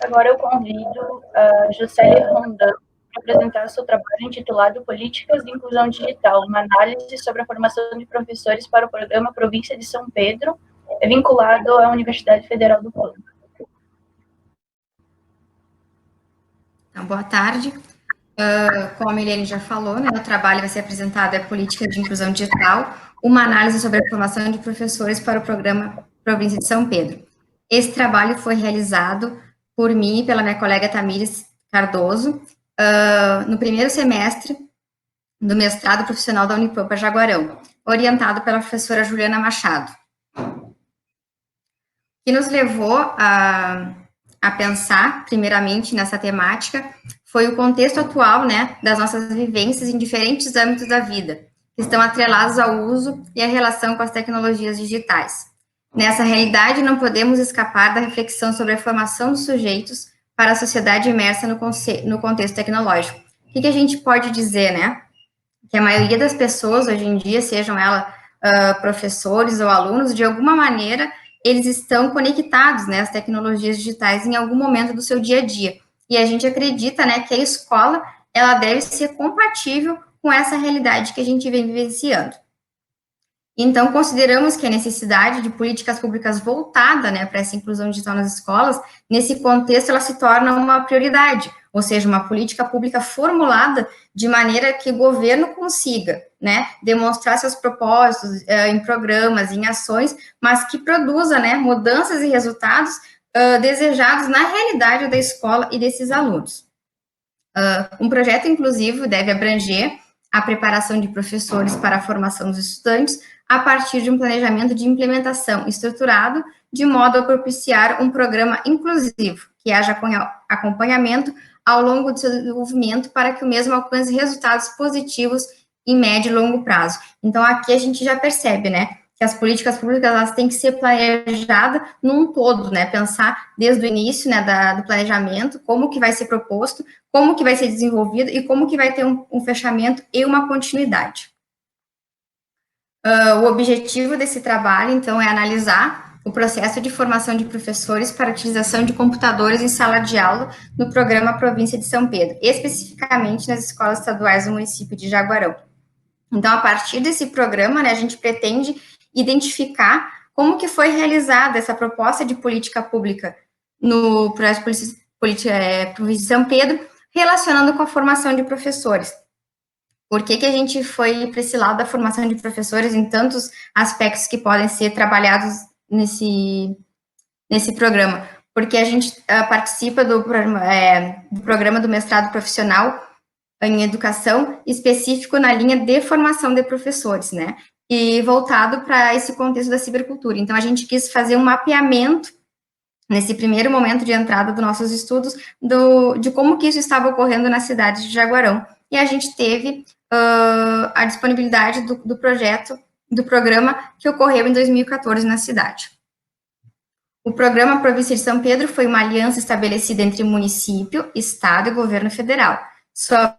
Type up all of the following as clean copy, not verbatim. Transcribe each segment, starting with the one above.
Agora eu convido a Juscelia Rondão para apresentar seu trabalho intitulado Políticas de Inclusão Digital, uma análise sobre a formação de professores para o programa Província de São Pedro, vinculado à Universidade Federal do Plano. Então, boa tarde. Como a Milene já falou, né, o trabalho vai ser apresentado é Políticas de Inclusão Digital, uma análise sobre a formação de professores para o programa Província de São Pedro. Esse trabalho foi realizado por mim e pela minha colega Tamires Cardoso, no primeiro semestre do mestrado profissional da Unipampa Jaguarão, orientado pela professora Juliana Machado. O que nos levou a pensar, primeiramente, nessa temática, foi o contexto atual, né, das nossas vivências em diferentes âmbitos da vida, que estão atrelados ao uso e à relação com as tecnologias digitais. Nessa realidade, não podemos escapar da reflexão sobre a formação dos sujeitos para a sociedade imersa no contexto tecnológico. O que a gente pode dizer, né? Que a maioria das pessoas, hoje em dia, sejam elas professores ou alunos, de alguma maneira, eles estão conectados, né, às tecnologias digitais em algum momento do seu dia a dia. E a gente acredita, né, que a escola, ela deve ser compatível com essa realidade que a gente vem vivenciando. Então, consideramos que a necessidade de políticas públicas voltada, né, para essa inclusão digital nas escolas, nesse contexto, ela se torna uma prioridade, ou seja, uma política pública formulada de maneira que o governo consiga, né, demonstrar seus propósitos em programas, em ações, mas que produza, né, mudanças e resultados desejados na realidade da escola e desses alunos. Um projeto inclusivo deve abranger a preparação de professores para a formação dos estudantes a partir de um planejamento de implementação estruturado, de modo a propiciar um programa inclusivo, que haja acompanhamento ao longo do seu desenvolvimento para que o mesmo alcance resultados positivos em médio e longo prazo. Então, aqui a gente já percebe, né, que as políticas públicas, elas têm que ser planejadas num todo, né, pensar desde o início, né, do planejamento, como que vai ser proposto, como que vai ser desenvolvido e como que vai ter um fechamento e uma continuidade. O objetivo desse trabalho, então, é analisar o processo de formação de professores para a utilização de computadores em sala de aula no programa Província de São Pedro, especificamente nas escolas estaduais do município de Jaguarão. Então, a partir desse programa, né, a gente pretende identificar como que foi realizada essa proposta de política pública no projeto Província de São Pedro, relacionando com a formação de professores. Por que a gente foi para esse lado da formação de professores em tantos aspectos que podem ser trabalhados nesse programa? Porque a gente participa do programa do mestrado profissional em educação, específico na linha de formação de professores, né? E voltado para esse contexto da cibercultura. Então, a gente quis fazer um mapeamento nesse primeiro momento de entrada dos nossos estudos, de como que isso estava ocorrendo na cidade de Jaguarão. E a gente teve a disponibilidade do projeto, do programa que ocorreu em 2014 na cidade. O programa Província de São Pedro foi uma aliança estabelecida entre município, estado e governo federal. Sua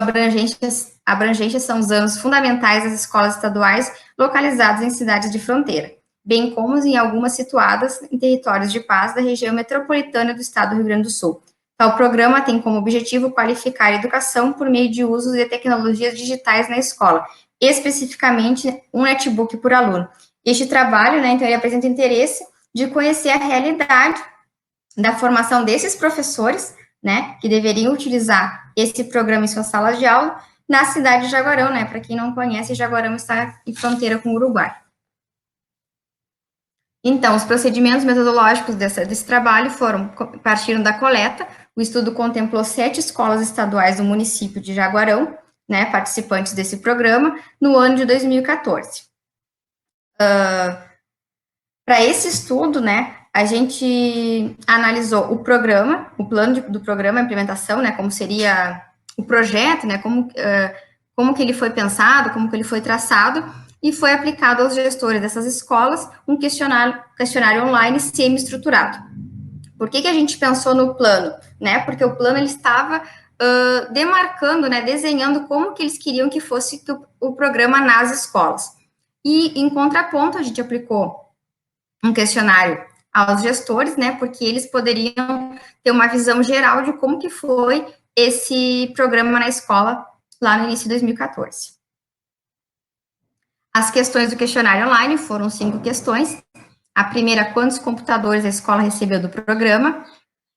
abrangência são os anos fundamentais das escolas estaduais localizadas em cidades de fronteira, bem como em algumas situadas em territórios de paz da região metropolitana do estado do Rio Grande do Sul. Tal programa tem como objetivo qualificar a educação por meio de uso de tecnologias digitais na escola, especificamente um netbook por aluno. Este trabalho, né, então, ele apresenta interesse de conhecer a realidade da formação desses professores, né, que deveriam utilizar esse programa em suas salas de aula, na cidade de Jaguarão, né, para quem não conhece, Jaguarão está em fronteira com o Uruguai. Então, os procedimentos metodológicos desse trabalho partiram da coleta. O estudo contemplou 7 escolas estaduais do município de Jaguarão, né, participantes desse programa, no ano de 2014. Para esse estudo, né, a gente analisou o programa, o plano do programa, a implementação, né, como seria o projeto, né, como que ele foi pensado, como que ele foi traçado, e foi aplicado aos gestores dessas escolas um questionário online semi-estruturado. Por que a gente pensou no plano? Né? Porque o plano ele estava demarcando, né, desenhando como que eles queriam que fosse o programa nas escolas. E, em contraponto, a gente aplicou um questionário aos gestores, né, porque eles poderiam ter uma visão geral de como que foi esse programa na escola lá no início de 2014. As questões do questionário online foram 5 questões. A primeira, quantos computadores a escola recebeu do programa?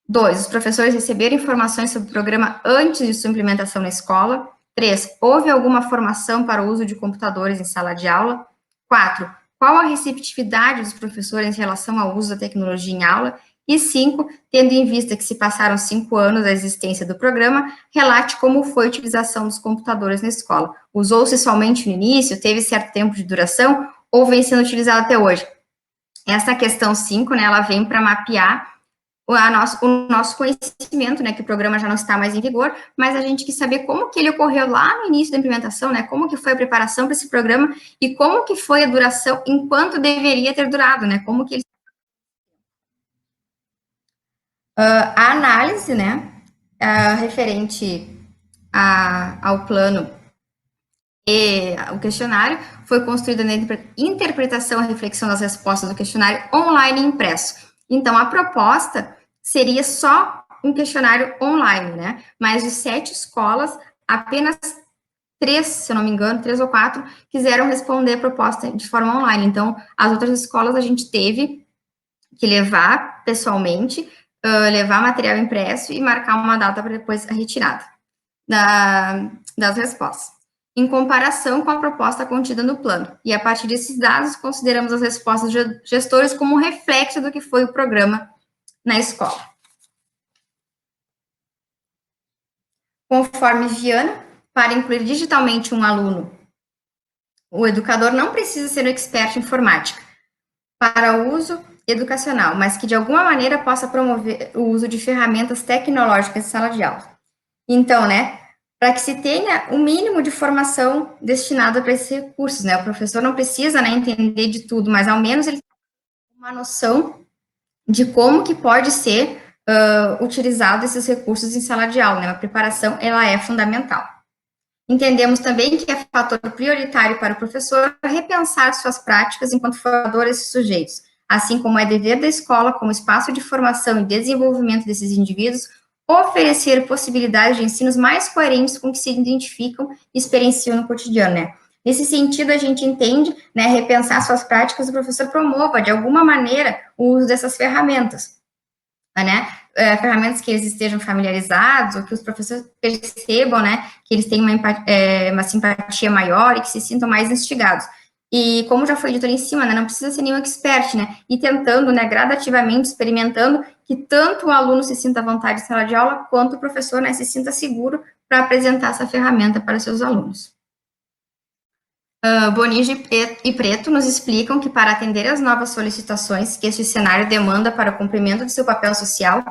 2, os professores receberam informações sobre o programa antes de sua implementação na escola. 3, houve alguma formação para o uso de computadores em sala de aula? 4, qual a receptividade dos professores em relação ao uso da tecnologia em aula? E 5, tendo em vista que se passaram 5 anos da existência do programa, relate como foi a utilização dos computadores na escola. Usou-se somente no início, teve certo tempo de duração, ou vem sendo utilizado até hoje? Essa questão 5, né, ela vem para mapear o nosso conhecimento, né, que o programa já não está mais em vigor, mas a gente quis saber como que ele ocorreu lá no início da implementação, né, como que foi a preparação para esse programa e como que foi a duração, enquanto deveria ter durado, né, como que ele... a análise, né, referente ao plano e o questionário foi construída na interpretação e reflexão das respostas do questionário online e impresso. Então, a proposta seria só um questionário online, né? Mas de 7 escolas, apenas 3, se eu não me engano, 3 ou 4, quiseram responder a proposta de forma online. Então, as outras escolas a gente teve que levar pessoalmente, levar material impresso e marcar uma data para depois a retirada das respostas, em comparação com a proposta contida no plano. E, a partir desses dados, consideramos as respostas de gestores como um reflexo do que foi o programa na escola. Conforme Viana, para incluir digitalmente um aluno, o educador não precisa ser um expert em informática para o uso educacional, mas que, de alguma maneira, possa promover o uso de ferramentas tecnológicas em sala de aula. Então, né, para que se tenha o mínimo de formação destinada para esses recursos, né? O professor não precisa, né, entender de tudo, mas ao menos ele tem uma noção de como que pode ser utilizado esses recursos em sala de aula, né? A preparação, ela é fundamental. Entendemos também que é fator prioritário para o professor repensar suas práticas enquanto formador desses sujeitos, assim como é dever da escola, como espaço de formação e desenvolvimento desses indivíduos, oferecer possibilidades de ensinos mais coerentes com o que se identificam e experienciam no cotidiano, né? Nesse sentido, a gente entende, né, repensar suas práticas, o professor promova, de alguma maneira, o uso dessas ferramentas, né? Ferramentas que eles estejam familiarizados, ou que os professores percebam, né, que eles têm uma simpatia maior e que se sintam mais instigados. E, como já foi dito ali em cima, né, não precisa ser nenhum expert, né, e tentando, né, gradativamente, experimentando, que tanto o aluno se sinta à vontade em sala de aula, quanto o professor, né, se sinta seguro para apresentar essa ferramenta para seus alunos. Bonigi e Preto nos explicam que, para atender às novas solicitações que este cenário demanda para o cumprimento de seu papel social,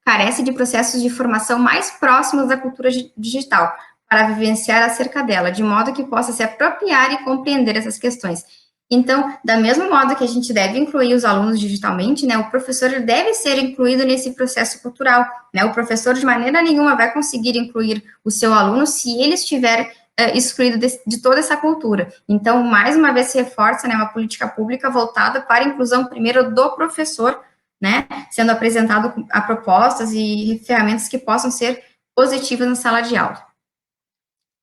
carece de processos de formação mais próximos da cultura digital, para vivenciar acerca dela, de modo que possa se apropriar e compreender essas questões. Então, da mesma modo que a gente deve incluir os alunos digitalmente, né, o professor deve ser incluído nesse processo cultural, né? O professor, de maneira nenhuma, vai conseguir incluir o seu aluno se ele estiver excluído de toda essa cultura. Então, mais uma vez, se reforça, né, uma política pública voltada para a inclusão, primeiro, do professor, né, sendo apresentado a propostas e ferramentas que possam ser positivas na sala de aula.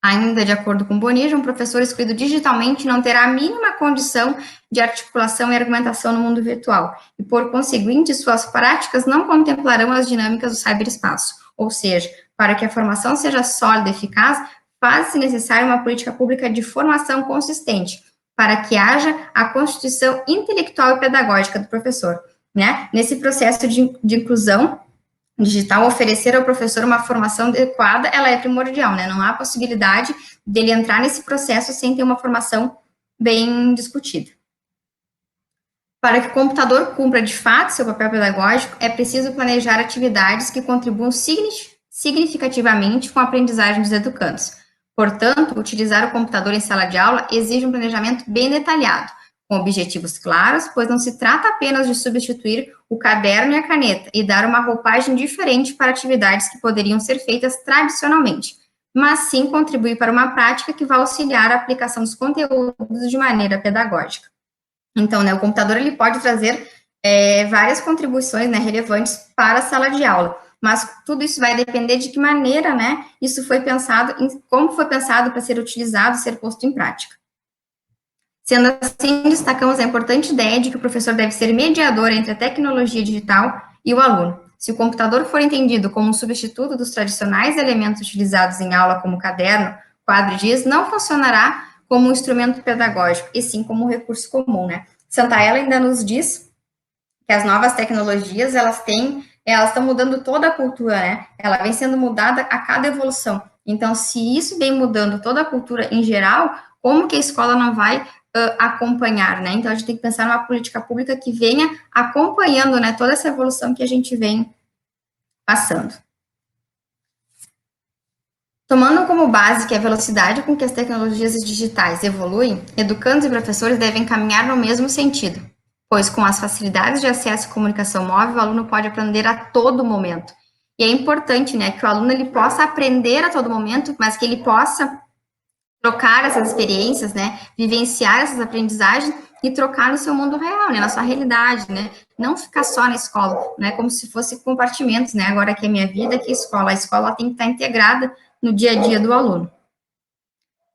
Ainda de acordo com Bonija, um professor excluído digitalmente não terá a mínima condição de articulação e argumentação no mundo virtual, e, por conseguinte, suas práticas não contemplarão as dinâmicas do ciberespaço. Ou seja, para que a formação seja sólida e eficaz, faz-se necessária uma política pública de formação consistente, para que haja a constituição intelectual e pedagógica do professor, né? Nesse processo de inclusão digital, oferecer ao professor uma formação adequada, ela é primordial, né? Não há possibilidade dele entrar nesse processo sem ter uma formação bem discutida. Para que o computador cumpra de fato seu papel pedagógico, é preciso planejar atividades que contribuam significativamente com a aprendizagem dos educandos. Portanto, utilizar o computador em sala de aula exige um planejamento bem detalhado, com objetivos claros, pois não se trata apenas de substituir o caderno e a caneta e dar uma roupagem diferente para atividades que poderiam ser feitas tradicionalmente, mas sim contribuir para uma prática que vai auxiliar a aplicação dos conteúdos de maneira pedagógica. Então, né, o computador ele pode trazer várias contribuições, né, relevantes para a sala de aula. Mas tudo isso vai depender de que maneira, né, isso foi pensado, como foi pensado para ser utilizado, ser posto em prática. Sendo assim, destacamos a importante ideia de que o professor deve ser mediador entre a tecnologia digital e o aluno. Se o computador for entendido como um substituto dos tradicionais elementos utilizados em aula, como caderno, quadro e giz, não funcionará como um instrumento pedagógico, e sim como um recurso comum, né? Santaella ainda nos diz que as novas tecnologias, elas estão mudando toda a cultura, né? Ela vem sendo mudada a cada evolução. Então, se isso vem mudando toda a cultura em geral, como que a escola não vai acompanhar, né? Então, a gente tem que pensar numa política pública que venha acompanhando, né, toda essa evolução que a gente vem passando. Tomando como base que a velocidade com que as tecnologias digitais evoluem, educandos e professores devem caminhar no mesmo sentido, pois com as facilidades de acesso e comunicação móvel, o aluno pode aprender a todo momento. E é importante, né, que o aluno ele possa aprender a todo momento, mas que ele possa trocar essas experiências, né, vivenciar essas aprendizagens e trocar no seu mundo real, né, na sua realidade, né, não ficar só na escola, né, como se fosse compartimentos, né, agora que é minha vida, aqui é a escola tem que estar integrada no dia a dia do aluno.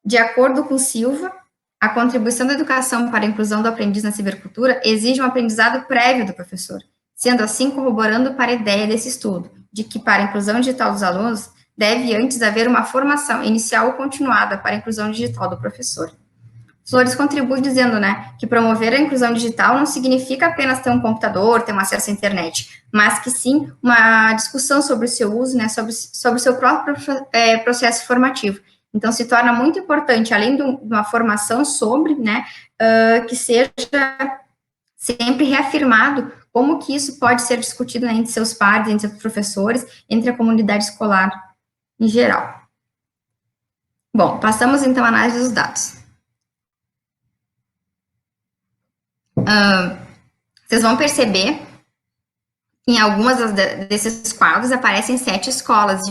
De acordo com Silva, a contribuição da educação para a inclusão do aprendiz na cibercultura exige um aprendizado prévio do professor, sendo assim corroborando para a ideia desse estudo, de que para a inclusão digital dos alunos, deve antes haver uma formação inicial ou continuada para a inclusão digital do professor. Flores contribui dizendo, né, que promover a inclusão digital não significa apenas ter um computador, ter um acesso à internet, mas que sim uma discussão sobre o seu uso, né, sobre o seu próprio processo formativo. Então, se torna muito importante, além de uma formação sobre, né, que seja sempre reafirmado como que isso pode ser discutido, né, entre seus pares, entre seus professores, entre a comunidade escolar em geral. Bom, passamos então à análise dos dados. Vocês vão perceber que em algumas desses quadros aparecem 7 escolas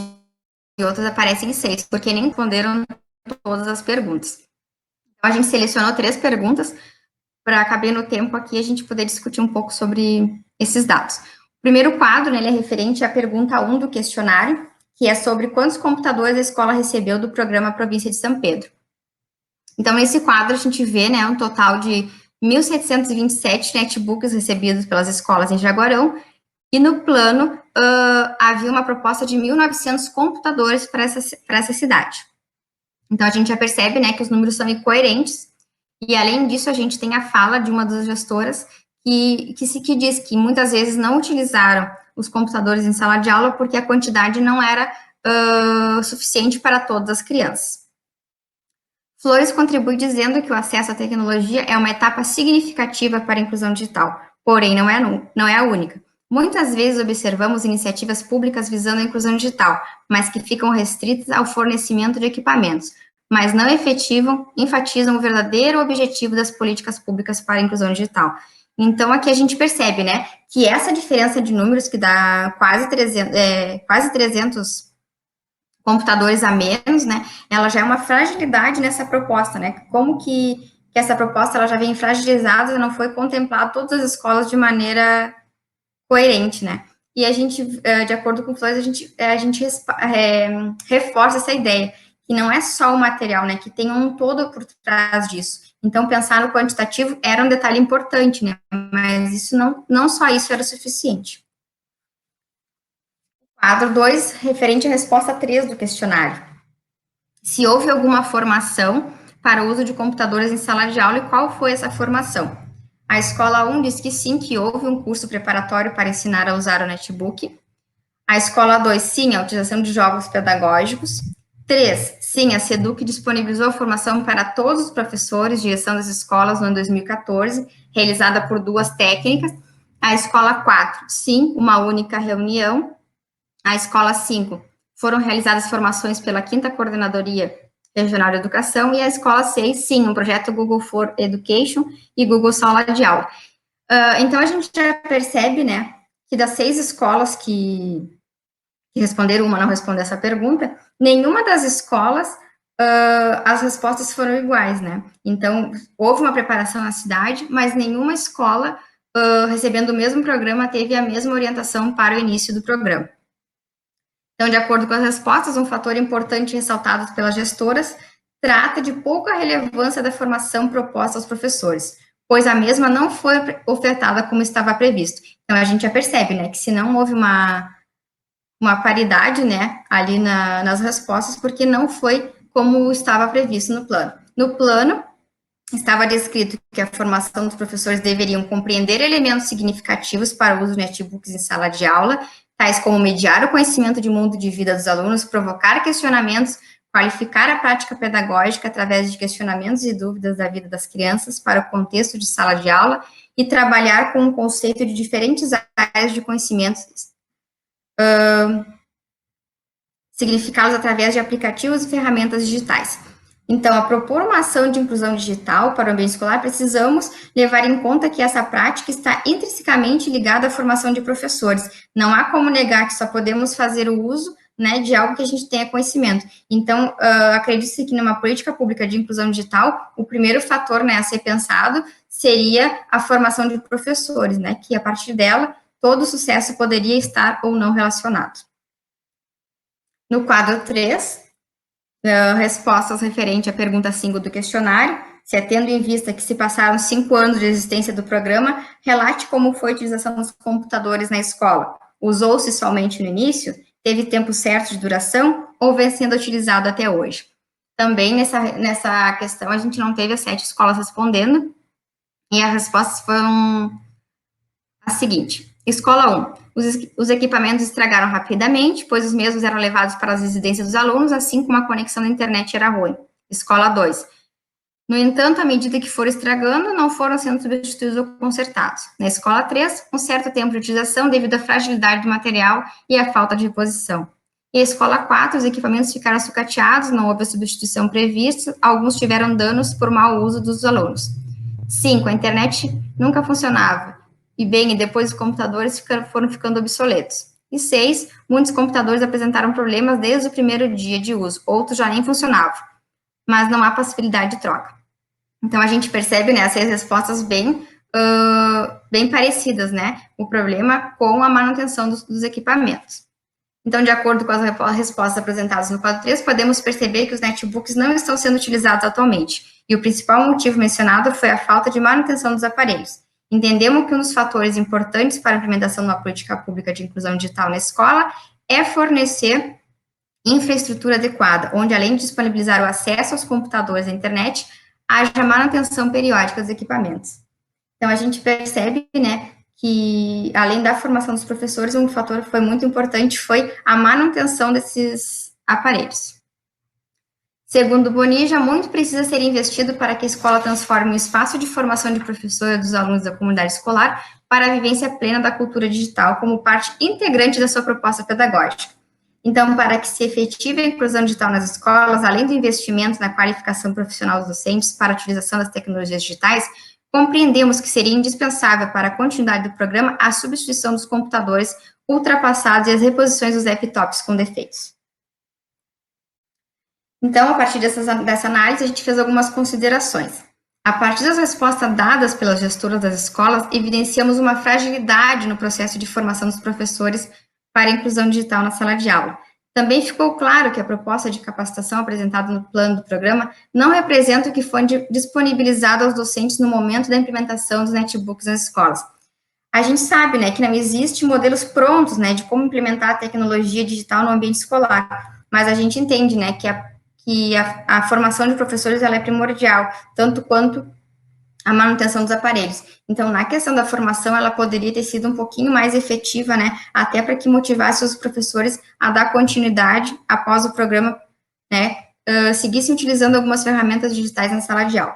e outras aparecem 6, porque nem responderam todas as perguntas. Então, a gente selecionou 3 perguntas para caber no tempo aqui a gente poder discutir um pouco sobre esses dados. O primeiro quadro, né, ele é referente à pergunta 1 do questionário, que é sobre quantos computadores a escola recebeu do programa Província de São Pedro. Então, nesse quadro, a gente vê, né, um total de 1.727 netbooks recebidos pelas escolas em Jaguarão, e no plano havia uma proposta de 1.900 computadores para essa cidade. Então, a gente já percebe, né, que os números são incoerentes, e além disso, a gente tem a fala de uma das gestoras que diz que muitas vezes não utilizaram os computadores em sala de aula porque a quantidade não era suficiente para todas as crianças. Flores contribui dizendo que o acesso à tecnologia é uma etapa significativa para a inclusão digital, porém não é a única. Muitas vezes observamos iniciativas públicas visando a inclusão digital, mas que ficam restritas ao fornecimento de equipamentos, mas não enfatizam o verdadeiro objetivo das políticas públicas para a inclusão digital. Então, aqui a gente percebe, né, que essa diferença de números, que dá quase 300 computadores a menos, né, ela já é uma fragilidade nessa proposta, né, como que essa proposta ela já vem fragilizada e não foi contemplada todas as escolas de maneira coerente, né, e a gente, de acordo com o Flores, a gente reforça essa ideia, que não é só o material, né, que tem um todo por trás disso. Então, pensar no quantitativo era um detalhe importante, né, mas isso não só isso era suficiente. Quadro 2, referente à resposta 3 do questionário. Se houve alguma formação para o uso de computadores em sala de aula e qual foi essa formação? A escola 1 diz que sim, que houve um curso preparatório para ensinar a usar o netbook. A escola 2, sim, a utilização de jogos pedagógicos. 3, sim, a SEDUC disponibilizou formação para todos os professores de gestão das escolas no ano 2014, realizada por 2 técnicas. A escola 4, sim, uma única reunião. A escola 5, foram realizadas formações pela 5ª Coordenadoria Regional de Educação, e a escola 6, sim, um projeto Google for Education e Google Sala de Aula. Então, a gente já percebe, né, que das 6 escolas que responderam, uma não respondeu essa pergunta, nenhuma das escolas, as respostas foram iguais, né? Então, houve uma preparação na cidade, mas nenhuma escola recebendo o mesmo programa, teve a mesma orientação para o início do programa. Então, de acordo com as respostas, um fator importante ressaltado pelas gestoras trata de pouca relevância da formação proposta aos professores, pois a mesma não foi ofertada como estava previsto. Então, a gente já percebe, né, que se não houve uma paridade, né, ali nas respostas, porque não foi como estava previsto no plano. No plano, estava descrito que a formação dos professores deveriam compreender elementos significativos para o uso de netbooks em sala de aula, tais como mediar o conhecimento de mundo de vida dos alunos, provocar questionamentos, qualificar a prática pedagógica através de questionamentos e dúvidas da vida das crianças para o contexto de sala de aula e trabalhar com o conceito de diferentes áreas de conhecimentos, significá-los através de aplicativos e ferramentas digitais. Então, a propor uma ação de inclusão digital para o ambiente escolar, precisamos levar em conta que essa prática está intrinsecamente ligada à formação de professores. Não há como negar que só podemos fazer o uso, né, de algo que a gente tenha conhecimento. Então, acredito-se que numa política pública de inclusão digital, o primeiro fator, né, a ser pensado seria a formação de professores, né, que a partir dela, todo o sucesso poderia estar ou não relacionado. No quadro 3, respostas referente à pergunta 5 do questionário, se tendo em vista que se passaram 5 anos de existência do programa, relate como foi a utilização dos computadores na escola. Usou-se somente no início? Teve tempo certo de duração? Ou vem sendo utilizado até hoje? Também nessa questão, a gente não teve as 7 escolas respondendo, e as respostas foram a seguinte. Escola 1. Os equipamentos estragaram rapidamente, pois os mesmos eram levados para as residências dos alunos, assim como a conexão da internet era ruim. Escola 2. No entanto, à medida que foram estragando, não foram sendo substituídos ou consertados. Na escola 3, um certo tempo de utilização devido à fragilidade do material e à falta de reposição. E a escola 4, os equipamentos ficaram sucateados, não houve a substituição prevista, alguns tiveram danos por mau uso dos alunos. 5. A internet nunca funcionava. E depois os computadores foram ficando obsoletos. E 6, muitos computadores apresentaram problemas desde o primeiro dia de uso, outros já nem funcionavam, mas não há possibilidade de troca. Então, a gente percebe, né, essas respostas bem parecidas, né, o problema com a manutenção dos equipamentos. Então, de acordo com as respostas apresentadas no quadro 3, podemos perceber que os netbooks não estão sendo utilizados atualmente, e o principal motivo mencionado foi a falta de manutenção dos aparelhos. Entendemos que um dos fatores importantes para a implementação de uma política pública de inclusão digital na escola é fornecer infraestrutura adequada, onde, além de disponibilizar o acesso aos computadores e à internet, haja manutenção periódica dos equipamentos. Então, a gente percebe, né, que, além da formação dos professores, um fator que foi muito importante foi a manutenção desses aparelhos. Segundo Bonija, muito precisa ser investido para que a escola transforme um espaço de formação de professores dos alunos da comunidade escolar para a vivência plena da cultura digital como parte integrante da sua proposta pedagógica. Então, para que se efetive a inclusão digital nas escolas, além do investimento na qualificação profissional dos docentes para a utilização das tecnologias digitais, compreendemos que seria indispensável para a continuidade do programa a substituição dos computadores ultrapassados e as reposições dos laptops com defeitos. Então, a partir dessa análise, a gente fez algumas considerações. A partir das respostas dadas pelas gestoras das escolas, evidenciamos uma fragilidade no processo de formação dos professores para a inclusão digital na sala de aula. Também ficou claro que a proposta de capacitação apresentada no plano do programa não representa o que foi disponibilizado aos docentes no momento da implementação dos netbooks nas escolas. A gente sabe, né, que não existe modelos prontos, né, de como implementar a tecnologia digital no ambiente escolar, mas a gente entende, né, que a formação de professores ela é primordial, tanto quanto a manutenção dos aparelhos. Então, na questão da formação, ela poderia ter sido um pouquinho mais efetiva, né, até para que motivasse os professores a dar continuidade após o programa, né, seguissem utilizando algumas ferramentas digitais na sala de aula.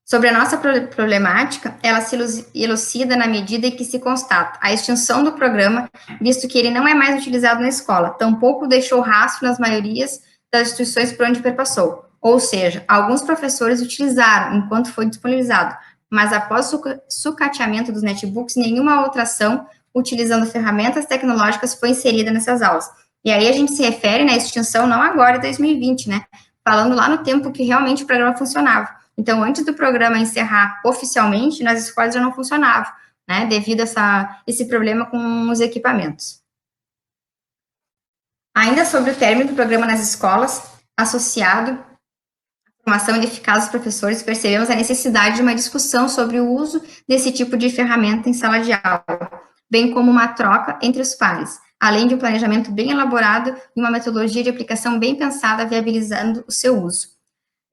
Sobre a nossa problemática, ela se elucida na medida em que se constata a extinção do programa, visto que ele não é mais utilizado na escola, tampouco deixou rastro nas maiorias das instituições por onde perpassou. Ou seja, alguns professores utilizaram enquanto foi disponibilizado, mas após o sucateamento dos netbooks, nenhuma outra ação utilizando ferramentas tecnológicas foi inserida nessas aulas. E aí a gente se refere na extinção não agora, em 2020, né? Falando lá no tempo que realmente o programa funcionava. Então, antes do programa encerrar oficialmente, nas escolas já não funcionava, né, devido a esse problema com os equipamentos. Ainda sobre o término do programa nas escolas, associado à formação eficaz dos professores, percebemos a necessidade de uma discussão sobre o uso desse tipo de ferramenta em sala de aula, bem como uma troca entre os pares, além de um planejamento bem elaborado e uma metodologia de aplicação bem pensada, viabilizando o seu uso,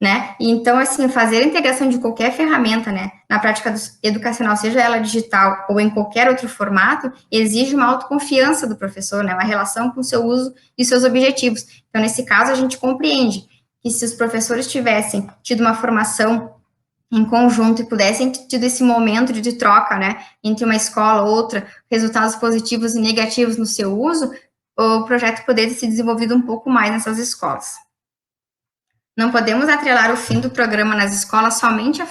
né? Então, assim, fazer a integração de qualquer ferramenta, né, na prática educacional, seja ela digital ou em qualquer outro formato, exige uma autoconfiança do professor, né, uma relação com o seu uso e seus objetivos. Então, nesse caso, a gente compreende que se os professores tivessem tido uma formação em conjunto e pudessem ter tido esse momento de troca, né, entre uma escola ou outra, resultados positivos e negativos no seu uso, o projeto poderia ter se desenvolvido um pouco mais nessas escolas. Não podemos atrelar o fim do programa nas escolas somente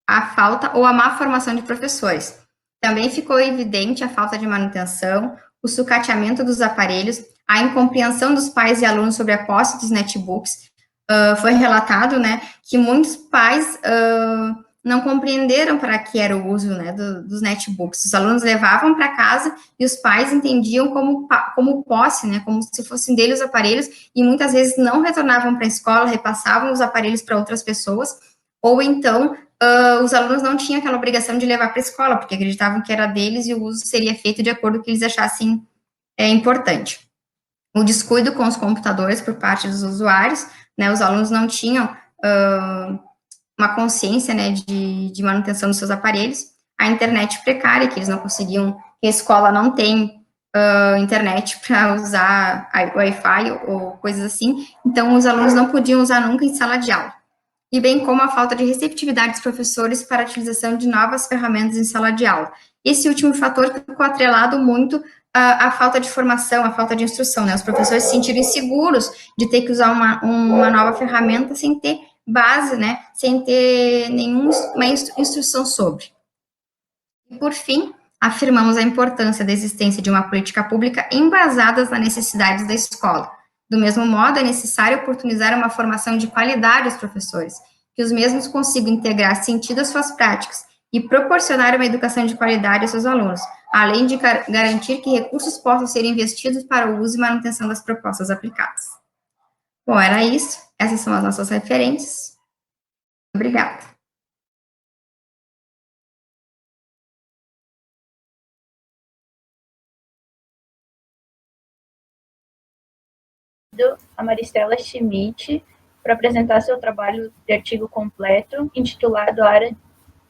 à falta ou à má formação de professores. Também ficou evidente a falta de manutenção, o sucateamento dos aparelhos, a incompreensão dos pais e alunos sobre a posse dos netbooks. Foi relatado, né, que muitos pais não compreenderam para que era o uso, né, dos netbooks. Os alunos levavam para casa e os pais entendiam como posse, né, como se fossem deles os aparelhos, e muitas vezes não retornavam para a escola, repassavam os aparelhos para outras pessoas, ou então os alunos não tinham aquela obrigação de levar para a escola, porque acreditavam que era deles e o uso seria feito de acordo com o que eles achassem importante. O descuido com os computadores por parte dos usuários, né, os alunos não tinham uma consciência, né, de manutenção dos seus aparelhos, a internet precária, que eles não conseguiam, que a escola não tem internet para usar Wi-Fi ou coisas assim, então os alunos não podiam usar nunca em sala de aula. E bem como a falta de receptividade dos professores para a utilização de novas ferramentas em sala de aula. Esse último fator ficou atrelado muito à falta de formação, à falta de instrução, né? Os professores se sentiram inseguros de ter que usar uma nova ferramenta sem ter base, né? Sem ter nenhuma instrução sobre. E, por fim, afirmamos a importância da existência de uma política pública embasada nas necessidades da escola. Do mesmo modo, é necessário oportunizar uma formação de qualidade aos professores, que os mesmos consigam integrar sentido às suas práticas e proporcionar uma educação de qualidade aos seus alunos, além de garantir que recursos possam ser investidos para o uso e manutenção das propostas aplicadas. Bom, era isso. Essas são as nossas referências. Obrigada. A Maristela Schmidt para apresentar seu trabalho de artigo completo, intitulado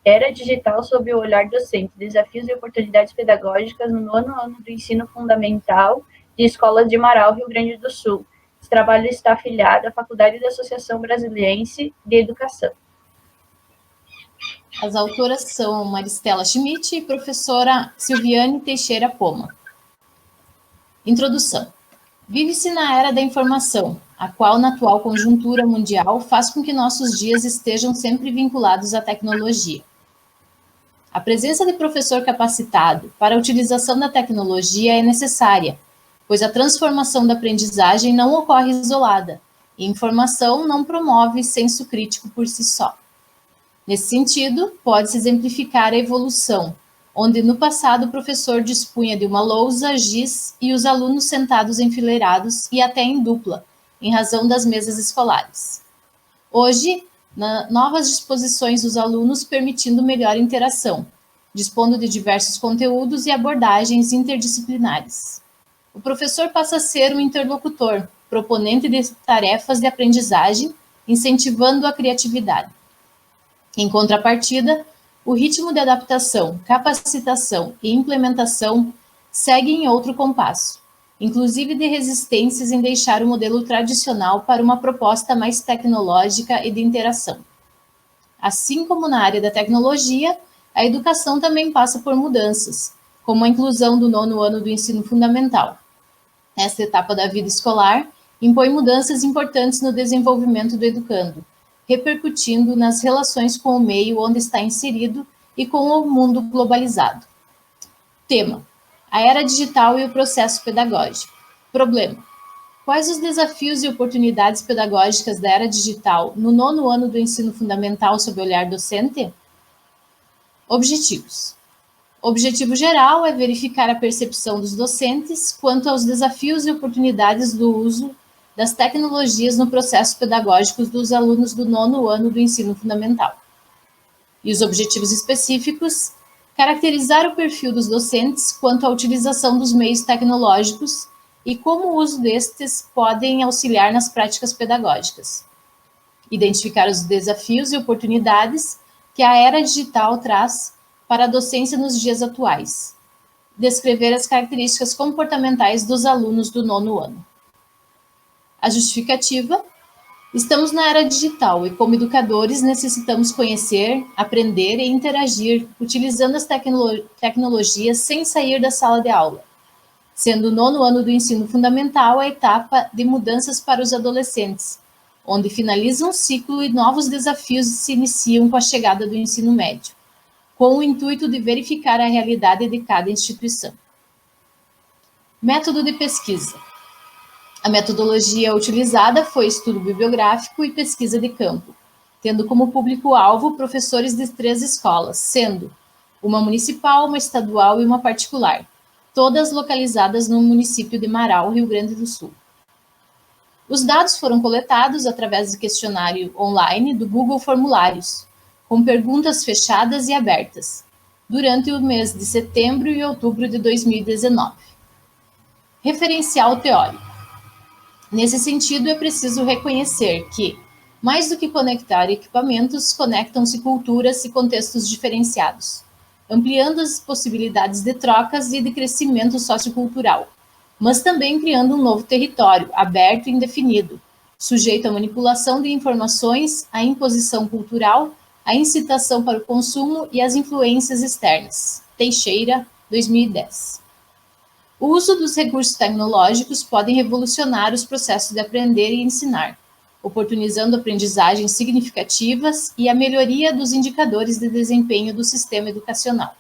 Era Digital sob o Olhar Docente, Desafios e Oportunidades Pedagógicas no 9º ano do Ensino Fundamental de Escolas de Marau, Rio Grande do Sul. Esse trabalho está afiliado à Faculdade da Associação Brasiliense de Educação. As autoras são Maristela Schmidt e professora Silviane Teixeira Poma. Introdução. Vive-se na era da informação, a qual, na atual conjuntura mundial, faz com que nossos dias estejam sempre vinculados à tecnologia. A presença de professor capacitado para a utilização da tecnologia é necessária, pois a transformação da aprendizagem não ocorre isolada, e informação não promove senso crítico por si só. Nesse sentido, pode-se exemplificar a evolução, onde no passado o professor dispunha de uma lousa, giz e os alunos sentados enfileirados e até em dupla, em razão das mesas escolares. Hoje, novas disposições dos alunos permitindo melhor interação, dispondo de diversos conteúdos e abordagens interdisciplinares. O professor passa a ser um interlocutor, proponente de tarefas de aprendizagem, incentivando a criatividade. Em contrapartida, o ritmo de adaptação, capacitação e implementação segue em outro compasso, inclusive de resistências em deixar o modelo tradicional para uma proposta mais tecnológica e de interação. Assim como na área da tecnologia, a educação também passa por mudanças, como a inclusão do 9º ano do ensino fundamental. Esta etapa da vida escolar impõe mudanças importantes no desenvolvimento do educando, repercutindo nas relações com o meio onde está inserido e com o mundo globalizado. Tema: a era digital e o processo pedagógico. Problema: Quais os desafios e oportunidades pedagógicas da era digital no 9º ano do ensino fundamental sob o olhar docente? Objetivos. O objetivo geral é verificar a percepção dos docentes quanto aos desafios e oportunidades do uso das tecnologias no processo pedagógico dos alunos do 9º ano do ensino fundamental. E os objetivos específicos, caracterizar o perfil dos docentes quanto à utilização dos meios tecnológicos e como o uso destes podem auxiliar nas práticas pedagógicas. Identificar os desafios e oportunidades que a era digital traz para a docência nos dias atuais. Descrever as características comportamentais dos alunos do 9º ano. A justificativa: estamos na era digital e, como educadores, necessitamos conhecer, aprender e interagir utilizando as tecnologias sem sair da sala de aula, sendo o 9º ano do ensino fundamental a etapa de mudanças para os adolescentes, onde finaliza um ciclo e novos desafios se iniciam com a chegada do ensino médio, com o intuito de verificar a realidade de cada instituição. Método de pesquisa. A metodologia utilizada foi estudo bibliográfico e pesquisa de campo, tendo como público-alvo professores de 3 escolas, sendo uma municipal, uma estadual e uma particular, todas localizadas no município de Marau, Rio Grande do Sul. Os dados foram coletados através do questionário online do Google Formulários, com perguntas fechadas e abertas, durante o mês de setembro e outubro de 2019. Referencial teórico. Nesse sentido, é preciso reconhecer que, mais do que conectar equipamentos, conectam-se culturas e contextos diferenciados, ampliando as possibilidades de trocas e de crescimento sociocultural, mas também criando um novo território, aberto e indefinido, sujeito à manipulação de informações, à imposição cultural, à incitação para o consumo e às influências externas. Teixeira, 2010. O uso dos recursos tecnológicos pode revolucionar os processos de aprender e ensinar, oportunizando aprendizagens significativas e a melhoria dos indicadores de desempenho do sistema educacional.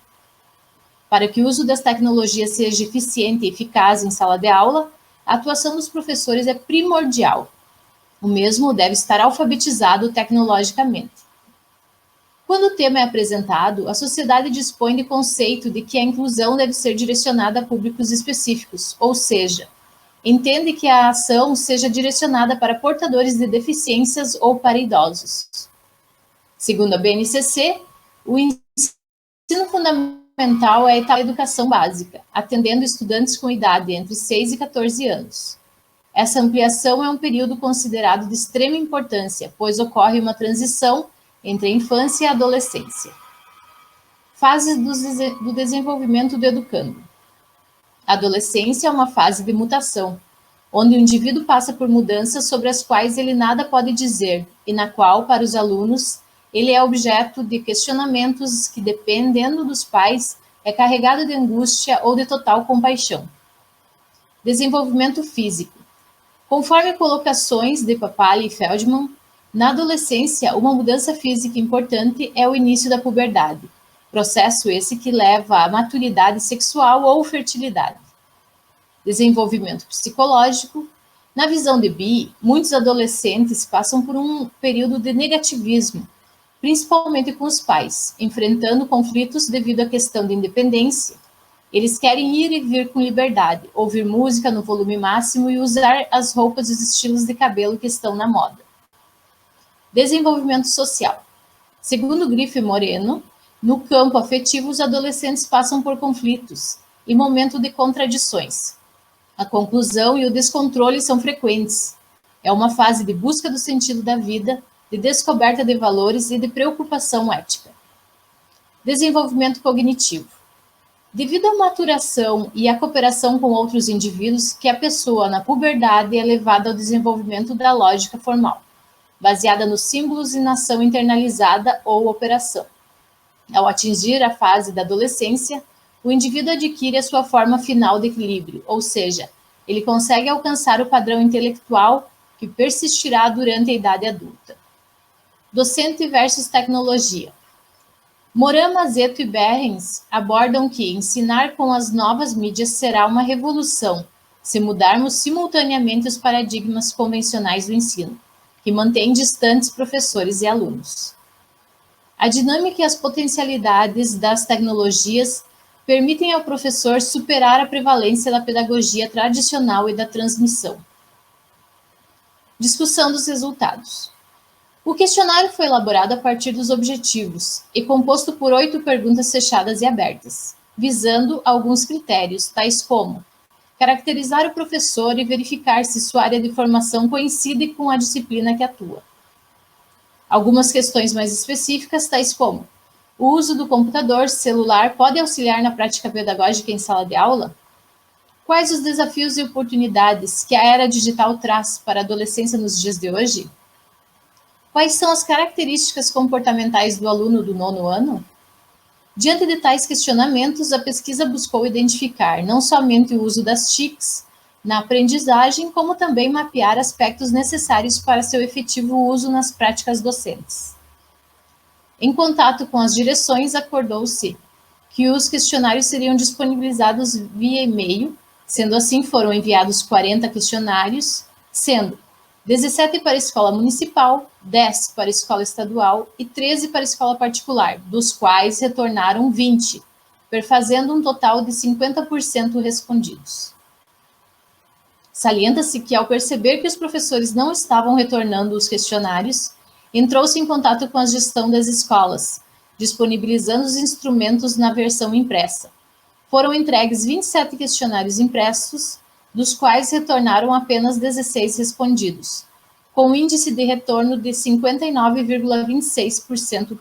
Para que o uso das tecnologias seja eficiente e eficaz em sala de aula, a atuação dos professores é primordial. O mesmo deve estar alfabetizado tecnologicamente. Quando o tema é apresentado, a sociedade dispõe de conceito de que a inclusão deve ser direcionada a públicos específicos, ou seja, entende que a ação seja direcionada para portadores de deficiências ou para idosos. Segundo a BNCC, o ensino fundamental é a etapa da educação básica, atendendo estudantes com idade entre 6 e 14 anos. Essa ampliação é um período considerado de extrema importância, pois ocorre uma transição entre a infância e a adolescência. Fase do desenvolvimento do educando. A adolescência é uma fase de mutação, onde o indivíduo passa por mudanças sobre as quais ele nada pode dizer e na qual, para os alunos, ele é objeto de questionamentos que, dependendo dos pais, é carregado de angústia ou de total compaixão. Desenvolvimento físico. Conforme colocações de Papali e Feldman, na adolescência, uma mudança física importante é o início da puberdade, processo esse que leva à maturidade sexual ou fertilidade. Desenvolvimento psicológico. Na visão de Bee, muitos adolescentes passam por um período de negativismo, principalmente com os pais, enfrentando conflitos devido à questão de independência. Eles querem ir e vir com liberdade, ouvir música no volume máximo e usar as roupas e os estilos de cabelo que estão na moda. Desenvolvimento social. Segundo Grife Moreno, no campo afetivo, os adolescentes passam por conflitos e momento de contradições. A conclusão e o descontrole são frequentes. É uma fase de busca do sentido da vida, de descoberta de valores e de preocupação ética. Desenvolvimento cognitivo. Devido à maturação e à cooperação com outros indivíduos, que a pessoa, na puberdade, é levada ao desenvolvimento da lógica formal, baseada nos símbolos e na ação internalizada ou operação. Ao atingir a fase da adolescência, o indivíduo adquire a sua forma final de equilíbrio, ou seja, ele consegue alcançar o padrão intelectual que persistirá durante a idade adulta. Docente versus tecnologia. Moran, Mazeto e Berrens abordam que ensinar com as novas mídias será uma revolução, se mudarmos simultaneamente os paradigmas convencionais do ensino, que mantêm distantes professores e alunos. A dinâmica e as potencialidades das tecnologias permitem ao professor superar a prevalência da pedagogia tradicional e da transmissão. Discussão dos resultados. O questionário foi elaborado a partir dos objetivos e composto por 8 perguntas fechadas e abertas, visando alguns critérios, tais como caracterizar o professor e verificar se sua área de formação coincide com a disciplina que atua. Algumas questões mais específicas, tais como o uso do computador, celular, pode auxiliar na prática pedagógica em sala de aula? Quais os desafios e oportunidades que a era digital traz para a adolescência nos dias de hoje? Quais são as características comportamentais do aluno do 9º ano? Diante de tais questionamentos, a pesquisa buscou identificar não somente o uso das TICs na aprendizagem, como também mapear aspectos necessários para seu efetivo uso nas práticas docentes. Em contato com as direções, acordou-se que os questionários seriam disponibilizados via e-mail, sendo assim foram enviados 40 questionários, sendo 17 para a escola municipal, 10 para a escola estadual e 13 para a escola particular, dos quais retornaram 20, perfazendo um total de 50% respondidos. Salienta-se que, ao perceber que os professores não estavam retornando os questionários, entrou-se em contato com a gestão das escolas, disponibilizando os instrumentos na versão impressa. Foram entregues 27 questionários impressos, dos quais retornaram apenas 16 respondidos, com índice de retorno de 59,26%.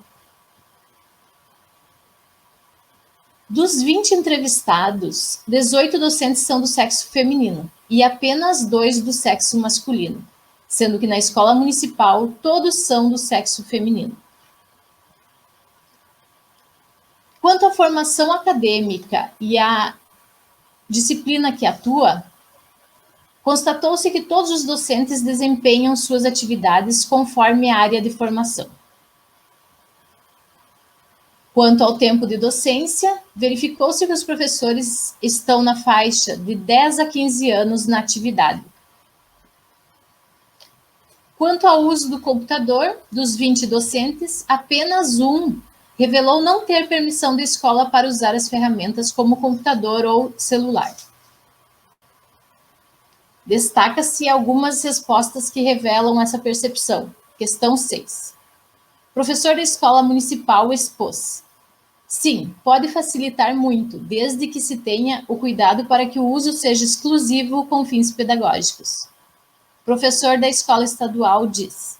Dos 20 entrevistados, 18 docentes são do sexo feminino e apenas 2 do sexo masculino, sendo que na escola municipal todos são do sexo feminino. Quanto à formação acadêmica e à disciplina que atua, constatou-se que todos os docentes desempenham suas atividades conforme a área de formação. Quanto ao tempo de docência, verificou-se que os professores estão na faixa de 10 a 15 anos na atividade. Quanto ao uso do computador, dos 20 docentes, apenas um revelou não ter permissão da escola para usar as ferramentas como computador ou celular. Destaca-se algumas respostas que revelam essa percepção. Questão 6. Professor da escola municipal expôs: sim, pode facilitar muito, desde que se tenha o cuidado para que o uso seja exclusivo com fins pedagógicos. Professor da escola estadual diz: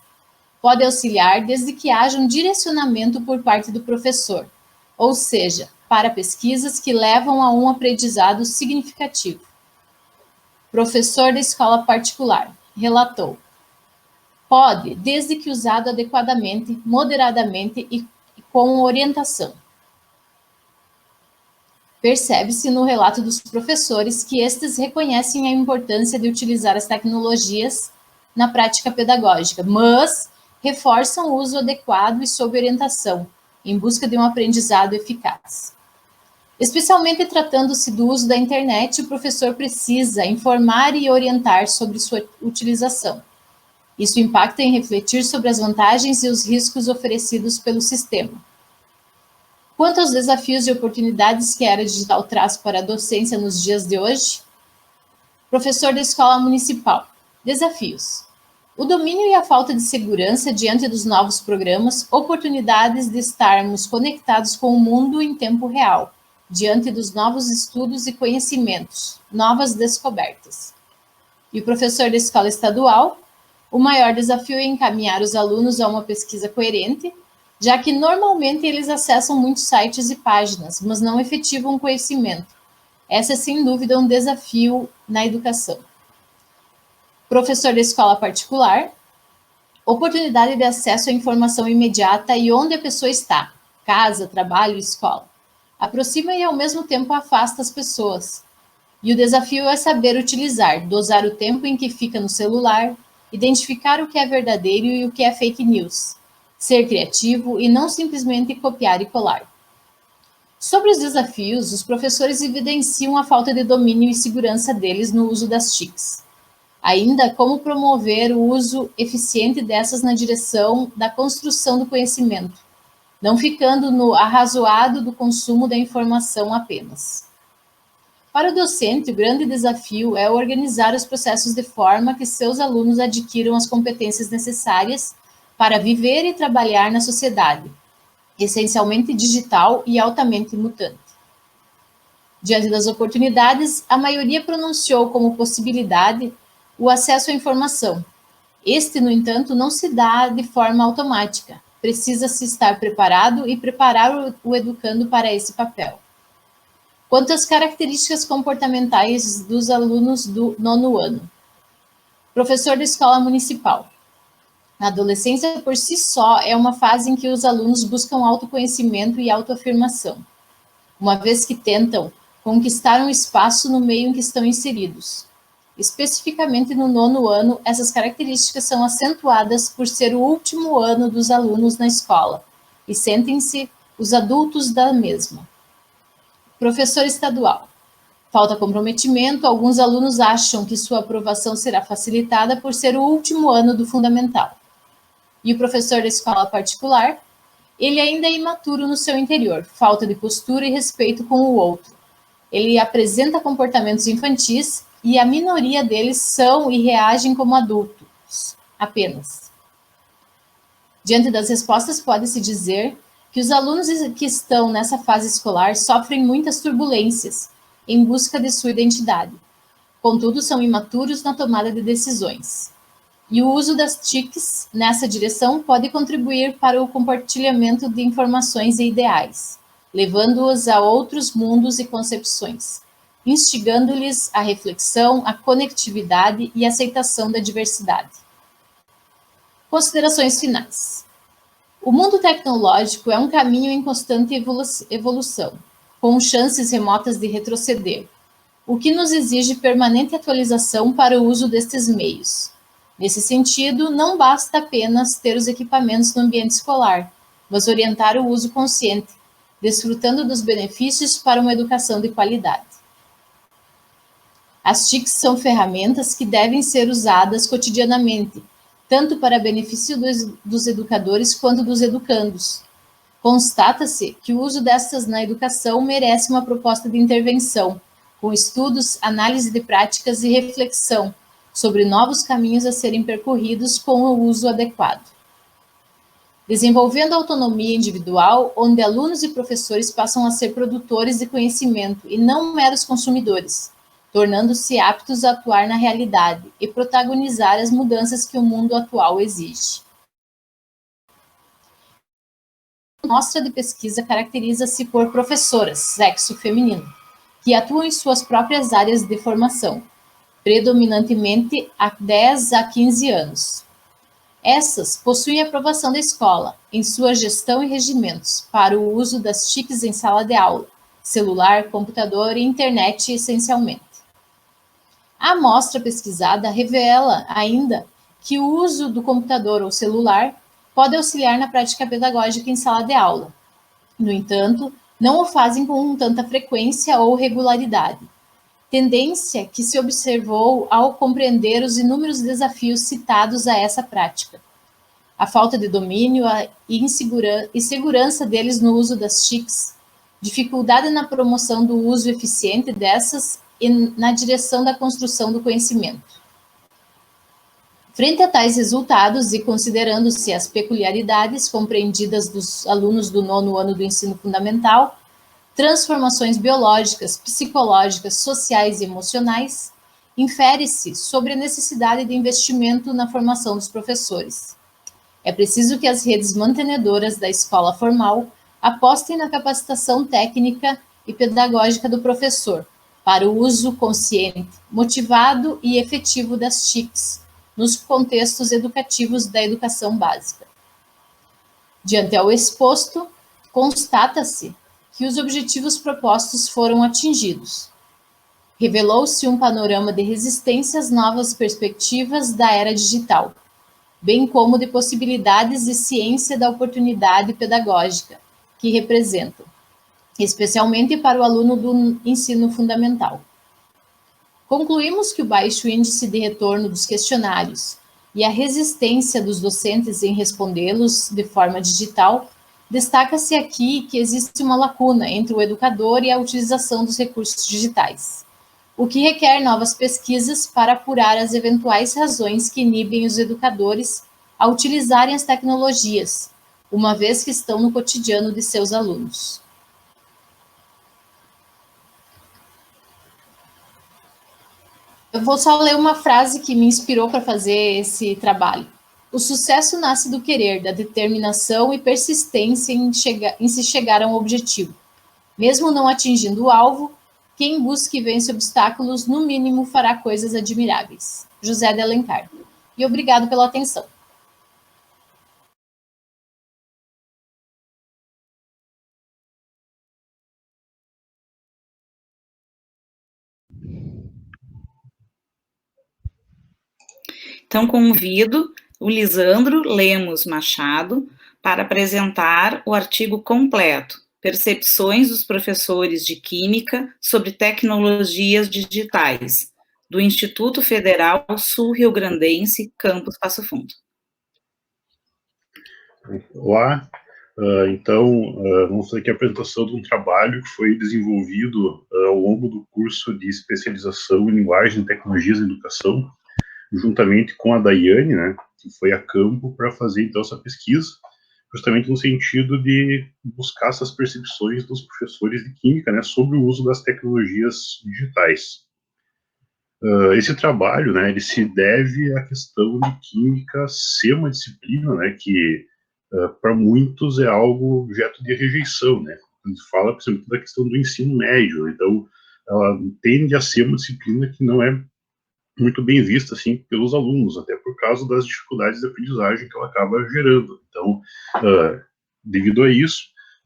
pode auxiliar desde que haja um direcionamento por parte do professor, ou seja, para pesquisas que levam a um aprendizado significativo. Professor da escola particular relatou: pode, desde que usado adequadamente, moderadamente e com orientação. Percebe-se no relato dos professores que estes reconhecem a importância de utilizar as tecnologias na prática pedagógica, mas reforçam o uso adequado e sob orientação, em busca de um aprendizado eficaz. Especialmente tratando-se do uso da internet, o professor precisa informar e orientar sobre sua utilização. Isso impacta em refletir sobre as vantagens e os riscos oferecidos pelo sistema. Quanto aos desafios e oportunidades que a era digital traz para a docência nos dias de hoje, professor da escola municipal: desafios. O domínio e a falta de segurança diante dos novos programas, oportunidades de estarmos conectados com o mundo em tempo real, diante dos novos estudos e conhecimentos, novas descobertas. E o professor da escola estadual: o maior desafio é encaminhar os alunos a uma pesquisa coerente, já que normalmente eles acessam muitos sites e páginas, mas não efetivam conhecimento. Essa é, sem dúvida, um desafio na educação. Professor da escola particular: oportunidade de acesso à informação imediata e onde a pessoa está, casa, trabalho, escola. Aproxima e, ao mesmo tempo, afasta as pessoas. E o desafio é saber utilizar, dosar o tempo em que fica no celular, identificar o que é verdadeiro e o que é fake news, ser criativo e não simplesmente copiar e colar. Sobre os desafios, os professores evidenciam a falta de domínio e segurança deles no uso das TICs. Ainda, como promover o uso eficiente dessas na direção da construção do conhecimento, não ficando no arrazoado do consumo da informação apenas. Para o docente, o grande desafio é organizar os processos de forma que seus alunos adquiram as competências necessárias para viver e trabalhar na sociedade, essencialmente digital e altamente mutante. Diante das oportunidades, a maioria pronunciou como possibilidade o acesso à informação. Este, no entanto, não se dá de forma automática. Precisa-se estar preparado e preparar o educando para esse papel. Quanto às características comportamentais dos alunos do 9º ano. Professor da escola municipal. A adolescência, por si só, é uma fase em que os alunos buscam autoconhecimento e autoafirmação, uma vez que tentam conquistar um espaço no meio em que estão inseridos. Especificamente no 9º ano, essas características são acentuadas por ser o último ano dos alunos na escola e sentem-se os adultos da mesma. Professor estadual. Falta comprometimento, alguns alunos acham que sua aprovação será facilitada por ser o último ano do fundamental. E o professor da escola particular, ele ainda é imaturo no seu interior, falta de postura e respeito com o outro. Ele apresenta comportamentos infantis e a minoria deles são e reagem como adultos, apenas. Diante das respostas, pode-se dizer que os alunos que estão nessa fase escolar sofrem muitas turbulências em busca de sua identidade. Contudo, são imaturos na tomada de decisões. E o uso das TICs nessa direção pode contribuir para o compartilhamento de informações e ideais, levando-os a outros mundos e concepções, instigando-lhes a reflexão, a conectividade e a aceitação da diversidade. Considerações finais. O mundo tecnológico é um caminho em constante evolução, com chances remotas de retroceder, o que nos exige permanente atualização para o uso destes meios. Nesse sentido, não basta apenas ter os equipamentos no ambiente escolar, mas orientar o uso consciente, desfrutando dos benefícios para uma educação de qualidade. As TICs são ferramentas que devem ser usadas cotidianamente, tanto para benefício dos educadores quanto dos educandos. Constata-se que o uso destas na educação merece uma proposta de intervenção, com estudos, análise de práticas e reflexão sobre novos caminhos a serem percorridos com o uso adequado. Desenvolvendo a autonomia individual, onde alunos e professores passam a ser produtores de conhecimento e não meros consumidores, tornando-se aptos a atuar na realidade e protagonizar as mudanças que o mundo atual exige. A amostra de pesquisa caracteriza-se por professoras, sexo feminino, que atuam em suas próprias áreas de formação, predominantemente há 10 a 15 anos. Essas possuem aprovação da escola em sua gestão e regimentos para o uso das TICs em sala de aula, celular, computador e internet essencialmente. A amostra pesquisada revela ainda que o uso do computador ou celular pode auxiliar na prática pedagógica em sala de aula. No entanto, não o fazem com tanta frequência ou regularidade, tendência que se observou ao compreender os inúmeros desafios citados a essa prática. A falta de domínio e segurança deles no uso das TICs, dificuldade na promoção do uso eficiente dessas e na direção da construção do conhecimento. Frente a tais resultados e considerando-se as peculiaridades compreendidas dos alunos do 9º ano do ensino fundamental, transformações biológicas, psicológicas, sociais e emocionais, infere-se sobre a necessidade de investimento na formação dos professores. É preciso que as redes mantenedoras da escola formal apostem na capacitação técnica e pedagógica do professor para o uso consciente, motivado e efetivo das TICs nos contextos educativos da educação básica. Diante ao exposto, constata-se que os objetivos propostos foram atingidos. Revelou-se um panorama de resistência às novas perspectivas da era digital, bem como de possibilidades de ciência da oportunidade pedagógica que representam. especialmente para o aluno do ensino fundamental. Concluímos que o baixo índice de retorno dos questionários e a resistência dos docentes em respondê-los de forma digital, destaca-se aqui que existe uma lacuna entre o educador e a utilização dos recursos digitais, o que requer novas pesquisas para apurar as eventuais razões que inibem os educadores a utilizarem as tecnologias, uma vez que estão no cotidiano de seus alunos. Eu vou só ler uma frase que me inspirou para fazer esse trabalho. O sucesso nasce do querer, da determinação e persistência em se chegar a um objetivo. Mesmo não atingindo o alvo, quem busca e vence obstáculos, no mínimo, fará coisas admiráveis. José de Alencar. E obrigado pela atenção. Então, convido o Lisandro Lemos Machado para apresentar o artigo completo, Percepções dos Professores de Química sobre Tecnologias Digitais, do Instituto Federal Sul-Rio-Grandense, Campus Passo Fundo. Olá, então, vamos fazer aqui a apresentação de um trabalho que foi desenvolvido ao longo do curso de especialização em linguagem e tecnologias da educação, juntamente com a Daiane, né, que foi a campo para fazer, então, essa pesquisa, justamente no sentido de buscar essas percepções dos professores de química, né, sobre o uso das tecnologias digitais. Esse trabalho, né, ele se deve à questão de química ser uma disciplina, né, que para muitos é algo objeto de rejeição, né? A gente fala, por exemplo, da questão do ensino médio, então ela tende a ser uma disciplina que não é muito bem vista, assim, pelos alunos, até por causa das dificuldades de aprendizagem que ela acaba gerando. Então, devido a isso,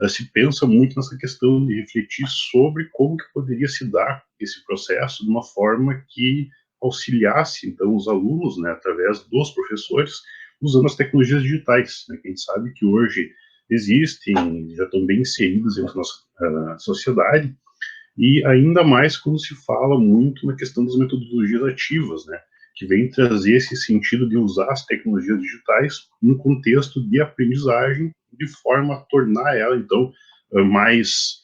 se pensa muito nessa questão de refletir sobre como que poderia se dar esse processo de uma forma que auxiliasse, então, os alunos, né, através dos professores, usando as tecnologias digitais, né, que a gente sabe que hoje existem, já estão bem inseridas dentro da nossa sociedade, e ainda mais quando se fala muito na questão das metodologias ativas, né, que vem trazer esse sentido de usar as tecnologias digitais num contexto de aprendizagem, de forma a tornar ela, então, mais,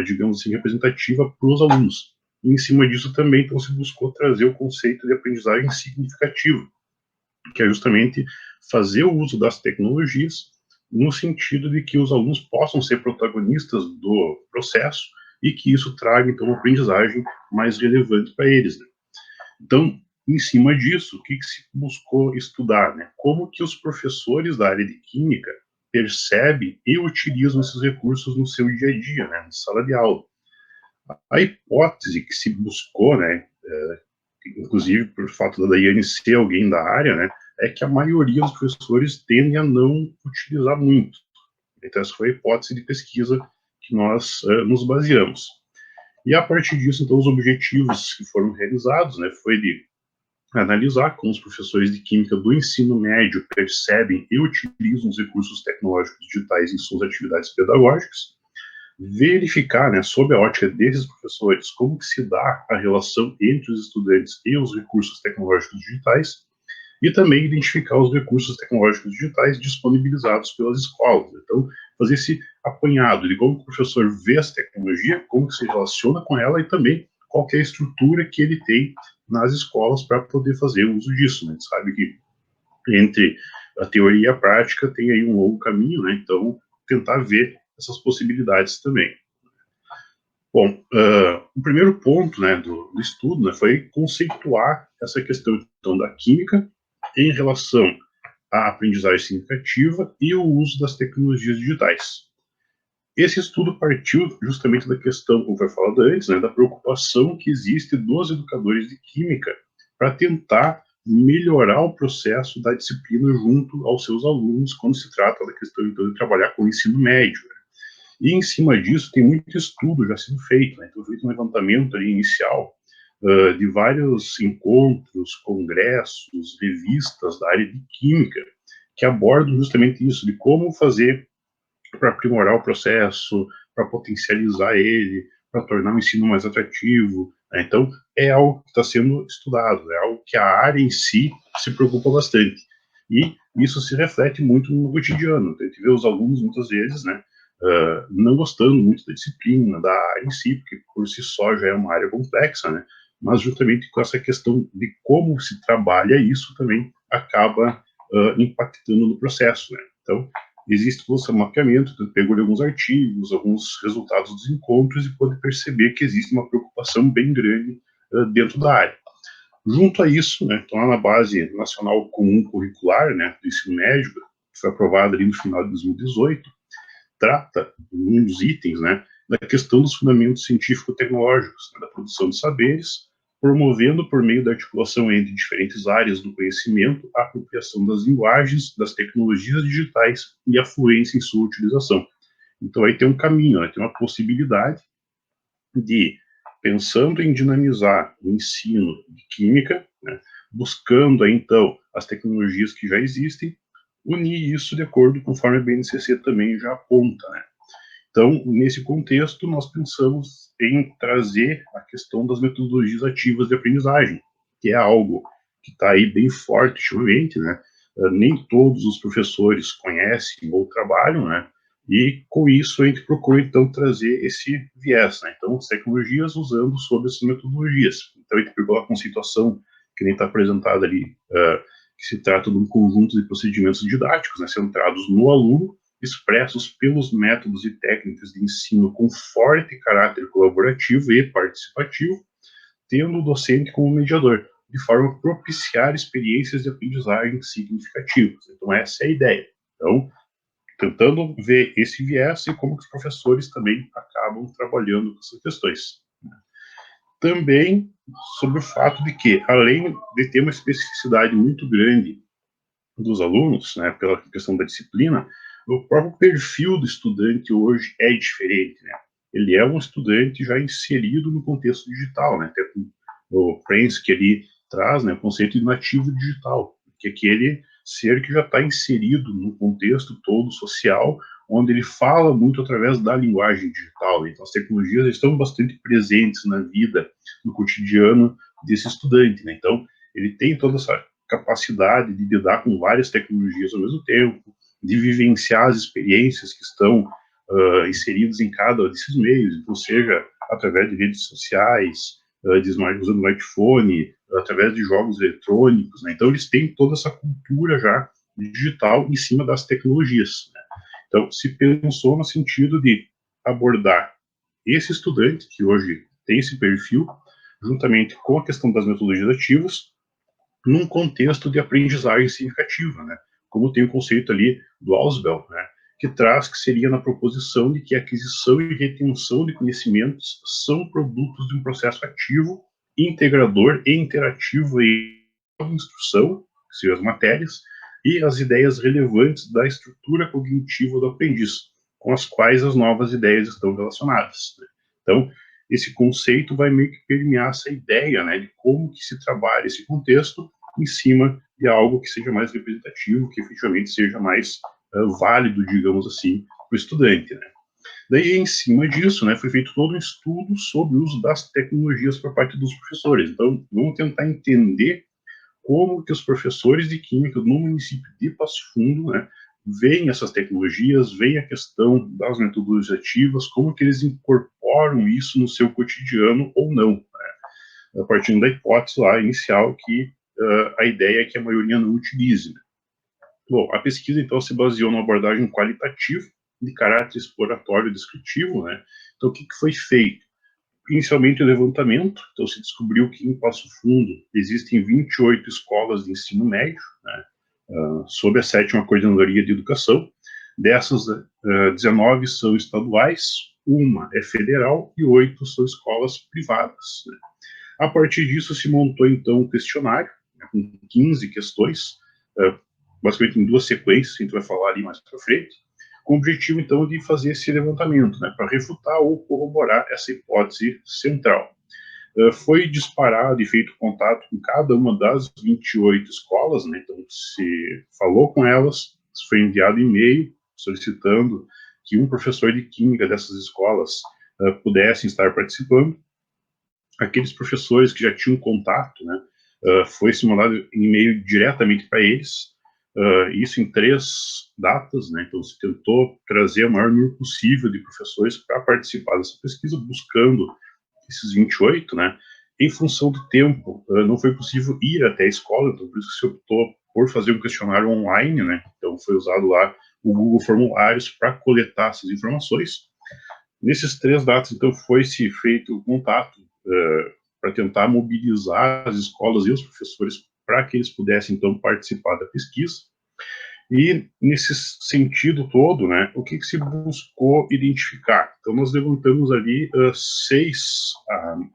digamos assim, representativa para os alunos. E, em cima disso também, então, se buscou trazer o conceito de aprendizagem significativa, que é justamente fazer o uso das tecnologias no sentido de que os alunos possam ser protagonistas do processo e que isso traga, então, uma aprendizagem mais relevante para eles, né? Então, em cima disso, o que se buscou estudar, né? Como que os professores da área de química percebem e utilizam esses recursos no seu dia a dia, né, na sala de aula. A hipótese que se buscou, né, inclusive por fato da Daiane ser alguém da área, né, é que a maioria dos professores tendem a não utilizar muito. Então, essa foi a hipótese de pesquisa que nós nos baseamos. E, a partir disso, então, os objetivos que foram realizados, né, foi de analisar como os professores de química do ensino médio percebem e utilizam os recursos tecnológicos digitais em suas atividades pedagógicas, verificar, né, sob a ótica desses professores, como que se dá a relação entre os estudantes e os recursos tecnológicos digitais, e também identificar os recursos tecnológicos digitais disponibilizados pelas escolas. Então, fazer esse apanhado de como o professor vê essa tecnologia, como que se relaciona com ela e também qual que é a estrutura que ele tem nas escolas para poder fazer uso disso, né? A gente sabe que entre a teoria e a prática tem aí um longo caminho, né? Então, tentar ver essas possibilidades também. Bom, o primeiro ponto, né, do estudo, né, foi conceituar essa questão, então, da química em relação à aprendizagem significativa e o uso das tecnologias digitais. Esse estudo partiu justamente da questão, como foi falado antes, né, da preocupação que existe dos educadores de química para tentar melhorar o processo da disciplina junto aos seus alunos quando se trata da questão, então, de trabalhar com o ensino médio. E, em cima disso, tem muito estudo já sendo feito, né? Então, foi feito um levantamento ali inicial de vários encontros, congressos, revistas da área de química, que abordam justamente isso, de como fazer para aprimorar o processo, para potencializar ele, para tornar o ensino mais atrativo, né? Então, é algo que está sendo estudado, é algo que a área em si se preocupa bastante. E isso se reflete muito no cotidiano. A gente vê os alunos, muitas vezes, né, não gostando muito da disciplina, da área em si, porque por si só já é uma área complexa, né? Mas justamente com essa questão de como se trabalha isso também acaba impactando no processo, né? Então, existe todo esse mapeamento, eu pego alguns artigos, alguns resultados dos encontros e pode perceber que existe uma preocupação bem grande dentro da área. Junto a isso, né, então, na Base Nacional Comum Curricular, né, do ensino médio, que foi aprovada ali no final de 2018, trata, um dos itens, né, da questão dos fundamentos científico-tecnológicos, né, da produção de saberes, promovendo, por meio da articulação entre diferentes áreas do conhecimento, a apropriação das linguagens, das tecnologias digitais e a fluência em sua utilização. Então, aí tem um caminho, né, tem uma possibilidade de, pensando em dinamizar o ensino de química, né, buscando aí, então, as tecnologias que já existem, unir isso de acordo conforme a BNCC também já aponta, né. Então, nesse contexto, nós pensamos em trazer a questão das metodologias ativas de aprendizagem, que é algo que está aí bem forte ultimamente, né? Nem todos os professores conhecem ou trabalham, né? E com isso a gente procura então trazer esse viés, né? Então, as tecnologias usando sobre essas metodologias. Então, a gente pegou a conceituação que nem está apresentada ali, que se trata de um conjunto de procedimentos didáticos, né, centrados no aluno, expressos pelos métodos e técnicas de ensino com forte caráter colaborativo e participativo, tendo o docente como mediador, de forma a propiciar experiências de aprendizagem significativas. Então, essa é a ideia. Então, tentando ver esse viés e como que os professores também acabam trabalhando com essas questões. Também sobre o fato de que, além de ter uma especificidade muito grande dos alunos, né, pela questão da disciplina, o próprio perfil do estudante hoje é diferente, né? Ele é um estudante já inserido no contexto digital, né? Até o Prince, que ele traz, né, o conceito de nativo digital, que é aquele ser que já está inserido no contexto todo social, onde ele fala muito através da linguagem digital. Então, as tecnologias estão bastante presentes na vida, no cotidiano desse estudante, né? Então, ele tem toda essa capacidade de lidar com várias tecnologias ao mesmo tempo, de vivenciar as experiências que estão inseridas em cada desses meios, então, seja através de redes sociais, usando o smartphone, através de jogos eletrônicos, né? Então, eles têm toda essa cultura já digital em cima das tecnologias, né? Então, se pensou no sentido de abordar esse estudante, que hoje tem esse perfil, juntamente com a questão das metodologias ativas, num contexto de aprendizagem significativa, né? Como tem o conceito ali do Ausubel, né? Que traz que seria na proposição de que a aquisição e retenção de conhecimentos são produtos de um processo ativo, integrador e interativo em instrução, que seriam as matérias, e as ideias relevantes da estrutura cognitiva do aprendiz, com as quais as novas ideias estão relacionadas, né? Então, esse conceito vai meio que permear essa ideia, né, de como que se trabalha esse contexto em cima de algo que seja mais representativo, que efetivamente seja mais válido, digamos assim, para o estudante, né. Daí, em cima disso, né, foi feito todo um estudo sobre o uso das tecnologias por parte dos professores. Então, vamos tentar entender como que os professores de química no município de Passo Fundo, né, veem essas tecnologias, veem a questão das metodologias ativas, como que eles incorporam isso no seu cotidiano ou não, né, a partir da hipótese lá inicial que a ideia é que a maioria não utilize, né. Bom, a pesquisa, então, se baseou numa abordagem qualitativa, de caráter exploratório e descritivo, né. Então, o que foi feito? Inicialmente o levantamento, então se descobriu que em Passo Fundo existem 28 escolas de ensino médio, né, sob a 7ª Coordenadoria de Educação. Dessas, 19 são estaduais, uma é federal e 8 são escolas privadas, né. A partir disso se montou então um questionário, né, com 15 questões, basicamente em 2 sequências, que a gente vai falar ali mais para frente, com o objetivo, então, de fazer esse levantamento, né, para refutar ou corroborar essa hipótese central. Foi disparado e feito contato com cada uma das 28 escolas, né, então se falou com elas, foi enviado e-mail solicitando que um professor de química dessas escolas pudessem estar participando. Aqueles professores que já tinham contato, né, foi-se mandado e-mail diretamente para eles, isso em 3 datas, né, então se tentou trazer o maior número possível de professores para participar dessa pesquisa, buscando esses 28, né, em função do tempo, não foi possível ir até a escola, então por isso que se optou por fazer um questionário online, né, então foi usado lá o Google Formulários para coletar essas informações. Nesses 3 datas, então, foi-se feito o contato para tentar mobilizar as escolas e os professores para que eles pudessem, então, participar da pesquisa. E, nesse sentido todo, né, o que se buscou identificar? Então, nós levantamos ali 6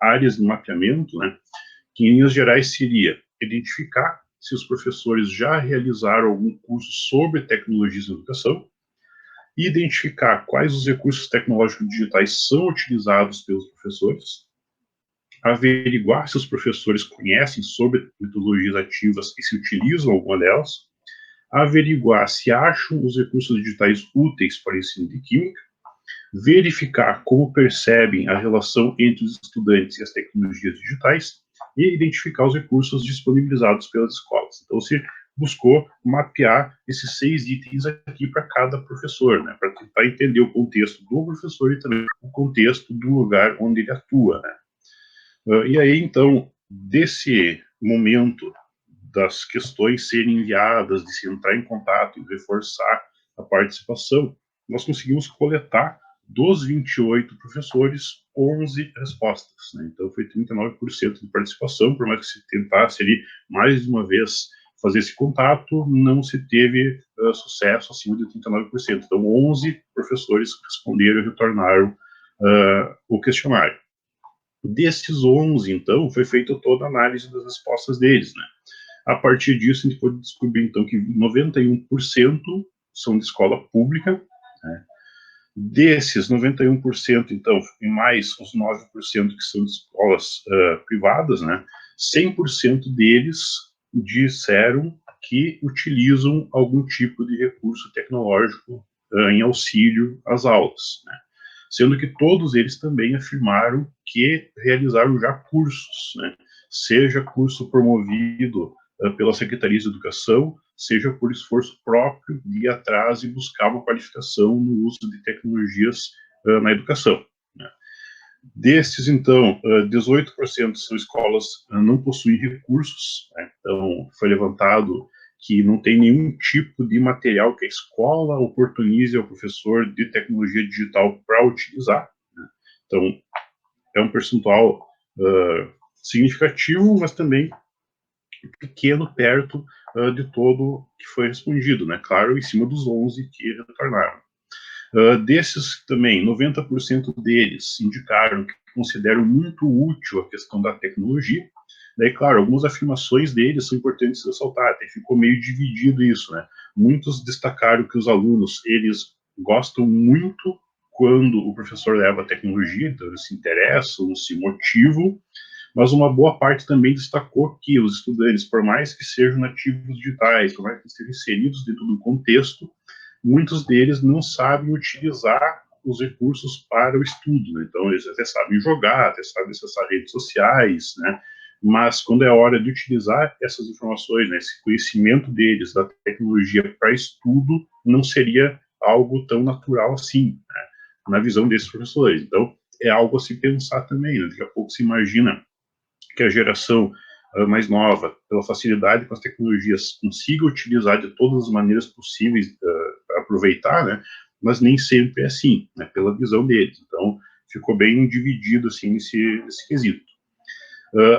áreas de mapeamento, né, que, em linhas gerais, seria identificar se os professores já realizaram algum curso sobre tecnologias na educação, identificar quais os recursos tecnológicos digitais são utilizados pelos professores, averiguar se os professores conhecem sobre metodologias ativas e se utilizam alguma delas, averiguar se acham os recursos digitais úteis para o ensino de química, verificar como percebem a relação entre os estudantes e as tecnologias digitais e identificar os recursos disponibilizados pelas escolas. Então, se buscou mapear esses 6 itens aqui para cada professor, né, para tentar entender o contexto do professor e também o contexto do lugar onde ele atua, né. E aí, então, desse momento das questões serem enviadas, de se entrar em contato e reforçar a participação, nós conseguimos coletar dos 28 professores, 11 respostas, né? Então, foi 39% de participação, por mais que se tentasse ali, mais de uma vez, fazer esse contato, não se teve sucesso acima de 39%. Então, 11 professores responderam e retornaram o questionário. Desses 11, então, foi feita toda a análise das respostas deles, né? A partir disso, a gente pôde descobrir, então, que 91% são de escola pública, né? Desses 91%, então, e mais os 9% que são de escolas privadas, né? 100% deles disseram que utilizam algum tipo de recurso tecnológico em auxílio às aulas, né? Sendo que todos eles também afirmaram que realizaram já cursos, né? Seja curso promovido pela Secretaria de Educação, seja por esforço próprio de ir atrás e buscar uma qualificação no uso de tecnologias na educação, né? Destes, então, 18% são escolas não possuem recursos, né? Então, foi levantado que não tem nenhum tipo de material que a escola oportunize ao professor de tecnologia digital para utilizar, né? Então, é um percentual significativo, mas também pequeno perto de todo que foi respondido, né? Claro, em cima dos 11 que retornaram. Desses também, 90% deles indicaram que consideram muito útil a questão da tecnologia. Daí, claro, algumas afirmações deles são importantes ressaltar, até ficou meio dividido isso, né? Muitos destacaram que os alunos, eles gostam muito quando o professor leva a tecnologia, então eles se interessam, se motivam, mas uma boa parte também destacou que os estudantes, por mais que sejam nativos digitais, por mais que estejam inseridos dentro do contexto, muitos deles não sabem utilizar os recursos para o estudo, né? Então, eles até sabem jogar, até sabem acessar redes sociais, né? Mas quando é hora de utilizar essas informações, né, esse conhecimento deles da tecnologia para estudo, não seria algo tão natural assim, né, na visão desses professores. Então, é algo a se pensar também, né? Daqui a pouco se imagina que a geração mais nova, pela facilidade com as tecnologias, consiga utilizar de todas as maneiras possíveis para aproveitar, né? Mas nem sempre é assim, né? Pela visão deles. Então, ficou bem dividido assim nesse quesito.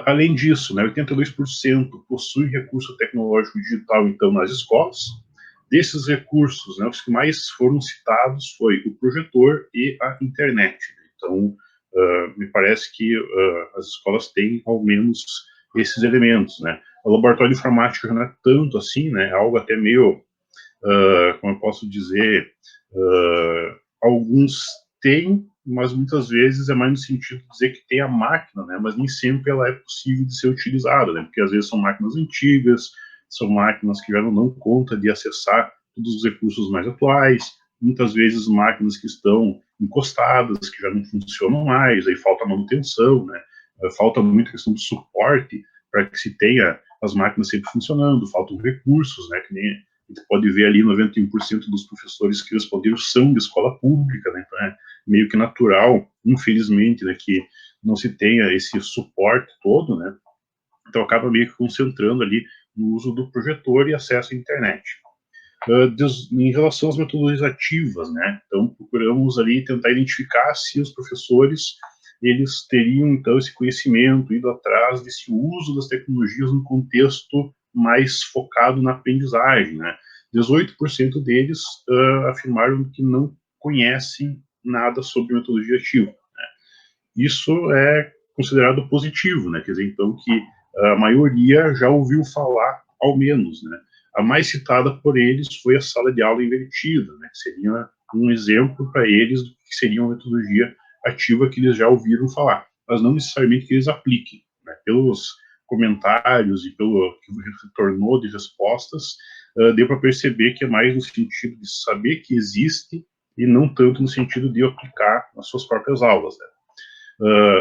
Além disso, né, 82% possuem recurso tecnológico digital, então, nas escolas. Desses recursos, né, os que mais foram citados foi o projetor e a internet. Então, me parece que as escolas têm, ao menos, esses elementos, né. O laboratório de informática não é tanto assim, né, é algo até meio, como eu posso dizer, alguns têm, mas muitas vezes é mais no sentido de dizer que tem a máquina, né, mas nem sempre ela é possível de ser utilizada, né, porque às vezes são máquinas antigas, são máquinas que já não dão conta de acessar todos os recursos mais atuais, muitas vezes máquinas que estão encostadas, que já não funcionam mais, aí falta manutenção, né? Falta muita questão de suporte para que se tenha as máquinas sempre funcionando, faltam recursos, né? Que nem a gente pode ver ali, 91% dos professores que responderam são de escola pública, né? Então é meio que natural, infelizmente, né, que não se tenha esse suporte todo, né? Então acaba meio que concentrando ali no uso do projetor e acesso à internet. Em relação às metodologias ativas, né? Então procuramos ali tentar identificar se os professores eles teriam então esse conhecimento, ido atrás desse uso das tecnologias no contexto mais focado na aprendizagem, né? 18% deles afirmaram que não conhecem nada sobre metodologia ativa, né? Isso é considerado positivo, né? Quer dizer, então, que a maioria já ouviu falar, ao menos, né? A mais citada por eles foi a sala de aula invertida, né? Que seria um exemplo para eles do que seria uma metodologia ativa que eles já ouviram falar, mas não necessariamente que eles apliquem, né? Pelos comentários e pelo que retornou de respostas, deu para perceber que é mais no sentido de saber que existe e não tanto no sentido de aplicar nas suas próprias aulas, né?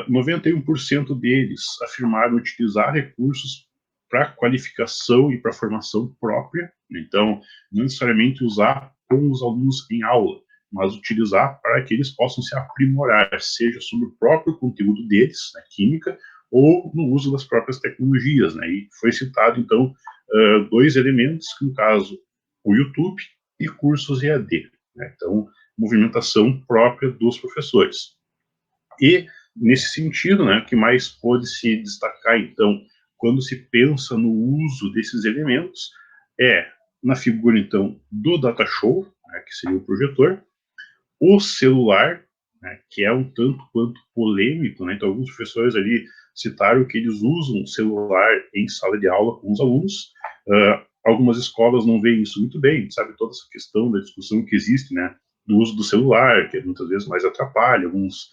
91% deles afirmaram utilizar recursos para qualificação e para formação própria, então, não necessariamente usar com os alunos em aula, mas utilizar para que eles possam se aprimorar, seja sobre o próprio conteúdo deles, na química, ou no uso das próprias tecnologias, né? E foi citado, então, 2 elementos, que no caso, o YouTube e cursos EAD, né? Então, movimentação própria dos professores. E, nesse sentido, né, o que mais pode se destacar, então, quando se pensa no uso desses elementos, é na figura, então, do data show, né, que seria o projetor, o celular, né, que é um tanto quanto polêmico, né? Então, alguns professores ali citaram que eles usam o celular em sala de aula com os alunos. Algumas escolas não veem isso muito bem, sabe, toda essa questão da discussão que existe, né, do uso do celular, que muitas vezes mais atrapalha. Algumas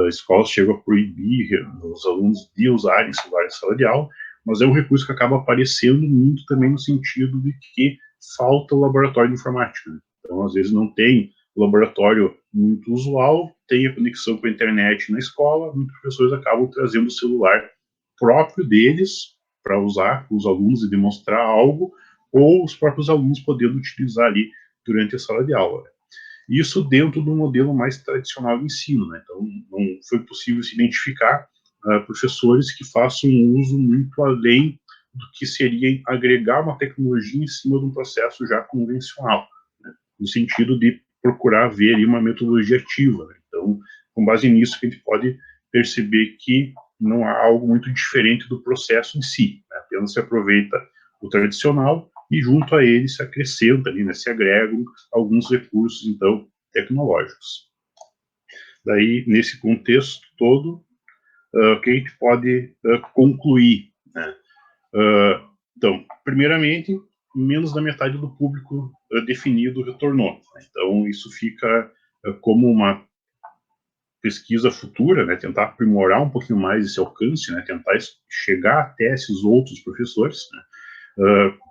escolas chegam a proibir os alunos de usarem celular em sala de aula, mas é um recurso que acaba aparecendo muito também no sentido de que falta o laboratório de informática, né? Então, às vezes, não tem laboratório muito usual, tem a conexão com a internet na escola, muitos professores acabam trazendo o celular próprio deles para usar com os alunos e demonstrar algo, ou os próprios alunos podendo utilizar ali durante a sala de aula. Isso dentro do modelo mais tradicional de ensino, né? Então, não foi possível se identificar professores que façam um uso muito além do que seria agregar uma tecnologia em cima de um processo já convencional, né? No sentido de procurar ver ali uma metodologia ativa, né? Então, com base nisso, que a gente pode perceber que não há algo muito diferente do processo em si, né? Apenas se aproveita o tradicional e junto a ele se acrescenta ali, né, se agregam alguns recursos, então, tecnológicos. Daí, nesse contexto todo, o que a gente pode concluir, né? Então, primeiramente, menos da metade do público definido retornou, né? Então, isso fica como uma pesquisa futura, né, tentar aprimorar um pouquinho mais esse alcance, né, tentar chegar até esses outros professores, né.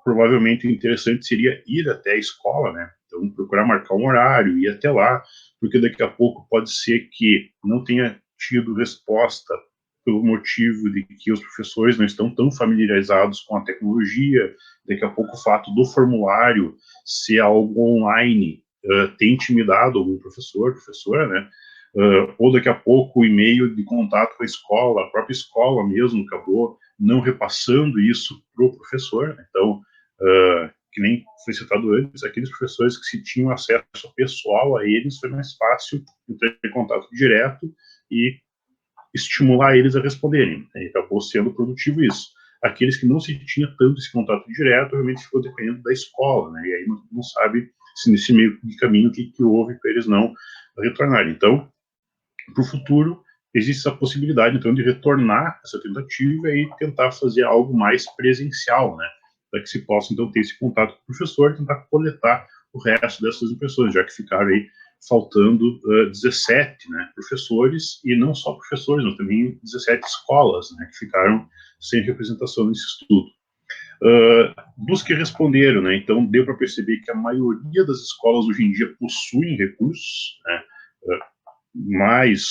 Provavelmente o interessante seria ir até a escola, né, então procurar marcar um horário, ir até lá, porque daqui a pouco pode ser que não tenha tido resposta pelo motivo de que os professores não estão tão familiarizados com a tecnologia, daqui a pouco o fato do formulário ser algo online tem intimidado algum professor, professora, né, ou daqui a pouco o e-mail de contato com a escola, a própria escola mesmo acabou não repassando isso para o professor. Então, que nem foi citado antes, aqueles professores que se tinham acesso pessoal a eles, foi mais fácil entrar em contato direto e estimular eles a responderem, né? E acabou sendo produtivo isso. Aqueles que não se tinha tanto esse contato direto, realmente ficou dependendo da escola, né? E aí não sabe se nesse meio de caminho o que houve para eles não retornarem. Então, para o futuro, existe essa possibilidade, então, de retornar essa tentativa e tentar fazer algo mais presencial, né, para que se possa, então, ter esse contato com o professor e tentar coletar o resto dessas impressões, já que ficaram aí faltando 17, né, professores, e não só professores, mas também 17 escolas, né, que ficaram sem representação nesse estudo. Dos que responderam, né, então deu para perceber que a maioria das escolas hoje em dia possuem recursos, né, mais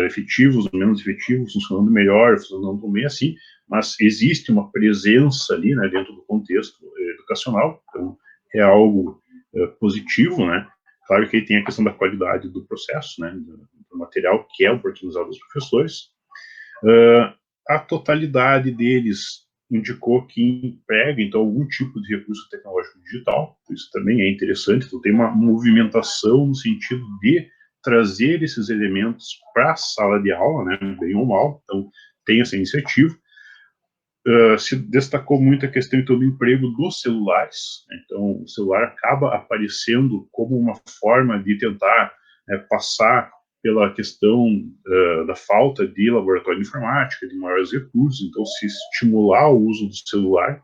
efetivos, menos efetivos, funcionando melhor, funcionando bem assim, mas existe uma presença ali, né, dentro do contexto educacional, então é algo positivo, né. Claro que aí tem a questão da qualidade do processo, né, do material que é oportunizado aos professores. A totalidade deles indicou que emprega, então, algum tipo de recurso tecnológico digital, isso também é interessante, então tem uma movimentação no sentido de trazer esses elementos para a sala de aula, né, bem ou mal, então tem essa iniciativa. Se destacou muito a questão, então, do emprego dos celulares, né, então o celular acaba aparecendo como uma forma de tentar passar pela questão da falta de laboratório de informática, de maiores recursos, então se estimular o uso do celular,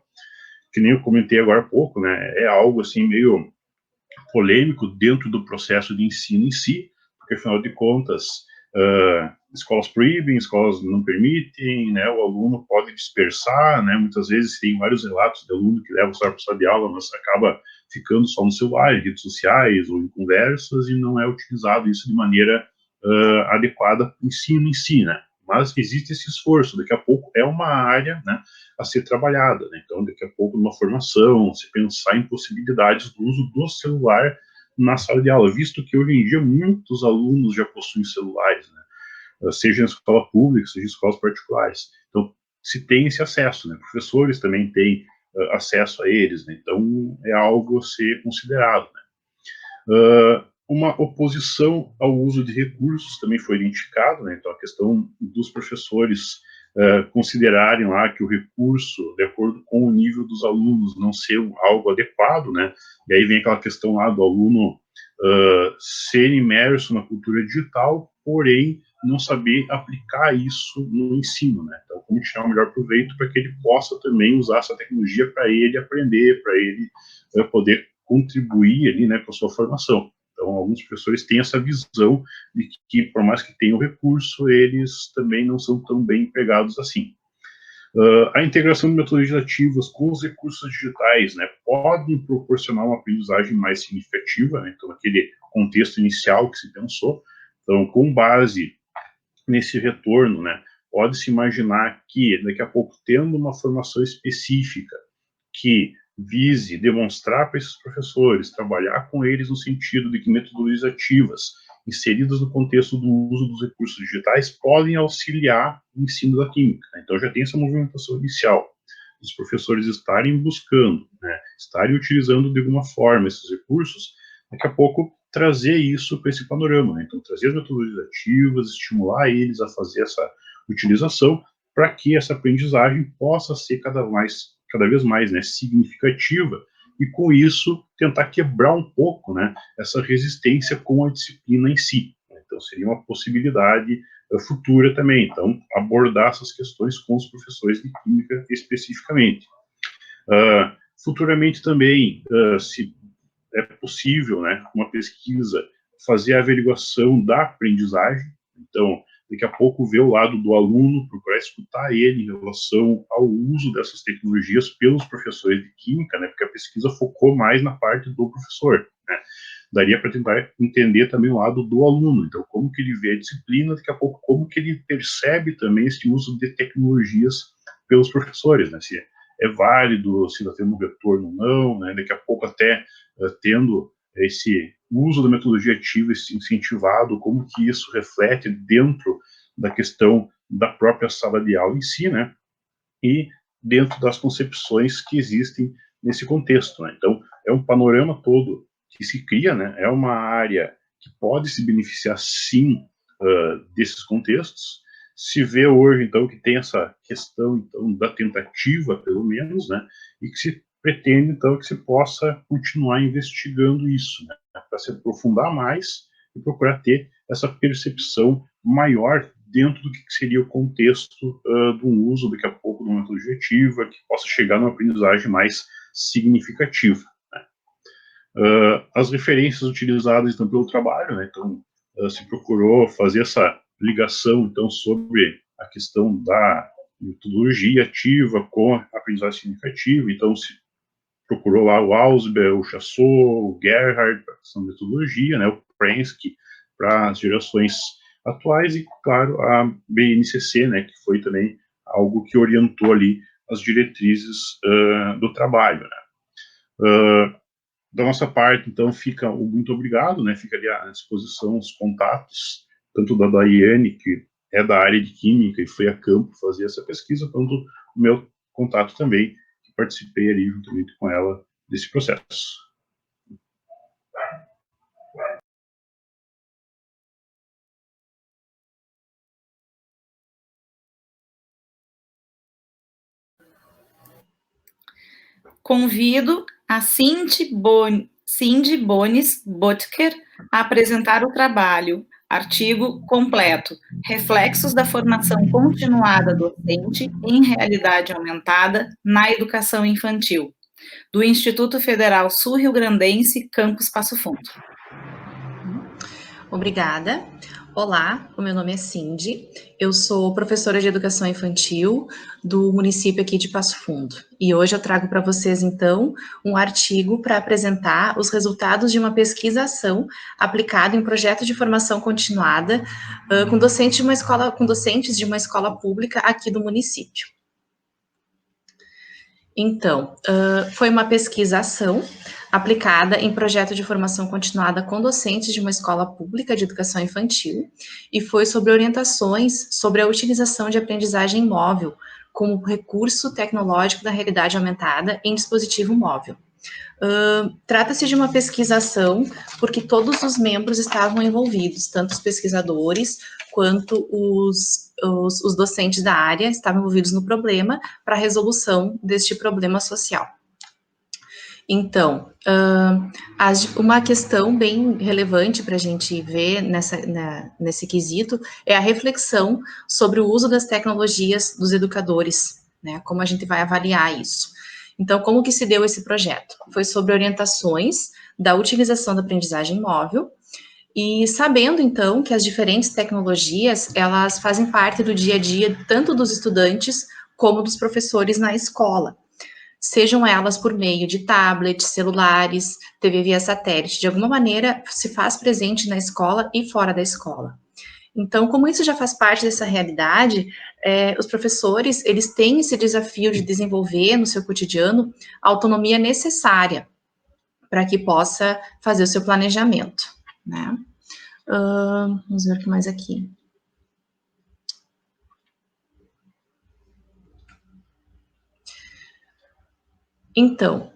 que nem eu comentei agora há pouco, né, é algo assim meio polêmico dentro do processo de ensino em si, porque afinal de contas, escolas proíbem, escolas não permitem, né, o aluno pode dispersar, né, muitas vezes tem vários relatos de aluno que leva o celular para a sala de aula, mas acaba ficando só no celular, em redes sociais ou em conversas, e não é utilizado isso de maneira adequada para o ensino em si, né. Mas existe esse esforço, daqui a pouco é uma área, né, a ser trabalhada, né? Então daqui a pouco numa formação, se pensar em possibilidades do uso do celular na sala de aula, visto que hoje em dia muitos alunos já possuem celulares, né? Seja em escola pública, seja em escolas particulares. Então se tem esse acesso, né? Professores também têm acesso a eles, né? Então é algo a ser considerado, né? Uma oposição ao uso de recursos também foi identificado, né? Então a questão dos professores considerarem lá que o recurso, de acordo com o nível dos alunos, não ser algo adequado, né? E aí vem aquela questão lá do aluno ser imerso na cultura digital, porém não saber aplicar isso no ensino, né? Então, como tirar o melhor proveito para que ele possa também usar essa tecnologia para ele aprender, para ele poder contribuir ali, né, com a sua formação. Então, alguns professores têm essa visão de que, por mais que tenham recurso, eles também não são tão bem empregados assim. A integração de metodologias ativas com os recursos digitais, né, podem proporcionar uma aprendizagem mais significativa, né, então, aquele contexto inicial que se pensou. Então, com base nesse retorno, né, pode-se imaginar que, daqui a pouco, tendo uma formação específica que vise demonstrar para esses professores, trabalhar com eles no sentido de que metodologias ativas inseridas no contexto do uso dos recursos digitais podem auxiliar o ensino da química. Então já tem essa movimentação inicial, os professores estarem buscando, né, estarem utilizando de alguma forma esses recursos, daqui a pouco trazer isso para esse panorama, né? Então trazer as metodologias ativas, estimular eles a fazer essa utilização para que essa aprendizagem possa ser cada vez mais, né, significativa, e com isso tentar quebrar um pouco, né, essa resistência com a disciplina em si. Então seria uma possibilidade futura também, então abordar essas questões com os professores de química especificamente. Futuramente também, se é possível, né, uma pesquisa, fazer a averiguação da aprendizagem, então daqui a pouco ver o lado do aluno, procurar escutar ele em relação ao uso dessas tecnologias pelos professores de química, né, porque a pesquisa focou mais na parte do professor, né. Daria para tentar entender também o lado do aluno, então como que ele vê a disciplina, daqui a pouco como que ele percebe também esse uso de tecnologias pelos professores, né, se é válido, se está tendo um retorno ou não, né, daqui a pouco até tendo esse uso da metodologia ativa incentivado, como que isso reflete dentro da questão da própria sala de aula em si, né, e dentro das concepções que existem nesse contexto, né. Então, é um panorama todo que se cria, né, é uma área que pode se beneficiar, sim, desses contextos. Se vê hoje, então, que tem essa questão, então, da tentativa, pelo menos, né, e que se pretende, então, que se possa continuar investigando isso, né, para se aprofundar mais e procurar ter essa percepção maior dentro do que seria o contexto do uso, daqui a pouco, de uma metodologia ativa, que possa chegar numa aprendizagem mais significativa, né. As referências utilizadas, então, pelo trabalho, né, então, se procurou fazer essa ligação, então, sobre a questão da metodologia ativa com aprendizagem significativa. Então, se procurou lá o Ausubel, o Chassot, o Gerhard para a questão de metodologia, né, o Prensky para as gerações atuais e, claro, a BNCC, né, que foi também algo que orientou ali as diretrizes do trabalho, né. Da nossa parte, então, fica o muito obrigado, né, fica ali à disposição os contatos, tanto da Daiane, que é da área de Química e foi a campo fazer essa pesquisa, quanto o meu contato também, que participei ali juntamente com ela desse processo. Convido a Cindy Bones Butker a apresentar o trabalho, artigo completo, Reflexos da formação continuada docente em realidade aumentada na educação infantil, do Instituto Federal Sul-Rio-Grandense, Campus Passo Fundo. Obrigada. Olá, o meu nome é Cindy, eu sou professora de educação infantil do município aqui de Passo Fundo. E hoje eu trago para vocês, então, um artigo para apresentar os resultados de uma pesquisação aplicada em projeto de formação continuada com docentes de uma escola pública aqui do município. Então, foi uma pesquisação aplicada em projeto de formação continuada com docentes de uma escola pública de educação infantil e foi sobre orientações sobre a utilização de aprendizagem móvel como recurso tecnológico da realidade aumentada em dispositivo móvel. Trata-se de uma pesquisação porque todos os membros estavam envolvidos, tanto os pesquisadores quanto os docentes da área estavam envolvidos no problema para a resolução deste problema social. Então, uma questão bem relevante para a gente ver nesse quesito é a reflexão sobre o uso das tecnologias dos educadores, né? Como a gente vai avaliar isso. Então, como que se deu esse projeto? Foi sobre orientações da utilização da aprendizagem móvel e sabendo, então, que as diferentes tecnologias, elas fazem parte do dia a dia tanto dos estudantes como dos professores na escola. Sejam elas por meio de tablets, celulares, TV via satélite, de alguma maneira se faz presente na escola e fora da escola. Então, como isso já faz parte dessa realidade, os professores, eles têm esse desafio de desenvolver no seu cotidiano a autonomia necessária para que possa fazer o seu planejamento, né? Vamos ver o que mais aqui. Então,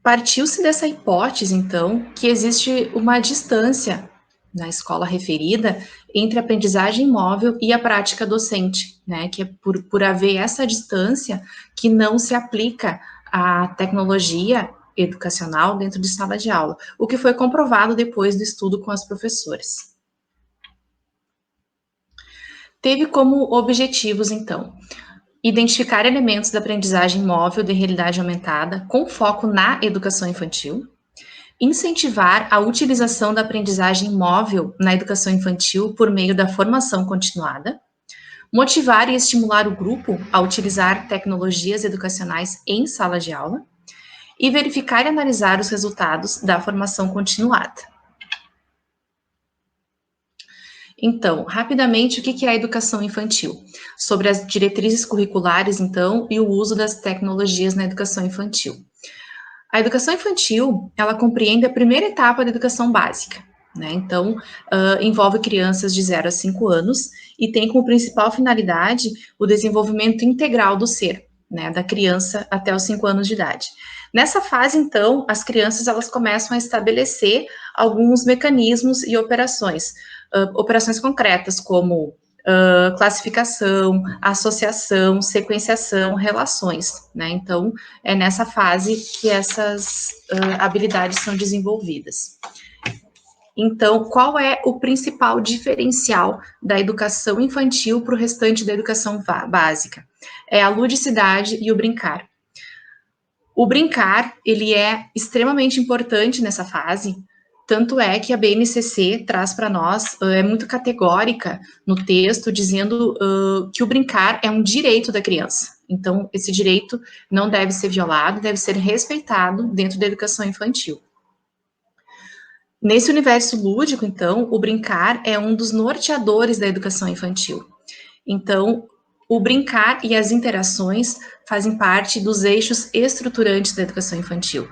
partiu-se dessa hipótese, então, que existe uma distância na escola referida entre a aprendizagem móvel e a prática docente, né, que é por haver essa distância que não se aplica a tecnologia educacional dentro de sala de aula, o que foi comprovado depois do estudo com as professoras. Teve como objetivos, então, identificar elementos da aprendizagem móvel de realidade aumentada com foco na educação infantil, incentivar a utilização da aprendizagem móvel na educação infantil por meio da formação continuada, motivar e estimular o grupo a utilizar tecnologias educacionais em sala de aula e verificar e analisar os resultados da formação continuada. Então, rapidamente, o que é a educação infantil? Sobre as diretrizes curriculares, então, e o uso das tecnologias na educação infantil. A educação infantil, ela compreende a primeira etapa da educação básica, né? Então, envolve crianças de 0 a 5 anos e tem como principal finalidade o desenvolvimento integral do ser, né, da criança até os 5 anos de idade. Nessa fase, então, as crianças, elas começam a estabelecer alguns mecanismos e operações concretas, como classificação, associação, sequenciação, relações, né? Então, é nessa fase que essas habilidades são desenvolvidas. Então, qual é o principal diferencial da educação infantil para o restante da educação básica? É a ludicidade e o brincar. O brincar, ele é extremamente importante nessa fase, Tanto é que a BNCC traz para nós, é muito categórica no texto, dizendo que o brincar é um direito da criança. Então, esse direito não deve ser violado, deve ser respeitado dentro da educação infantil. Nesse universo lúdico, então, o brincar é um dos norteadores da educação infantil. Então, o brincar e as interações fazem parte dos eixos estruturantes da educação infantil,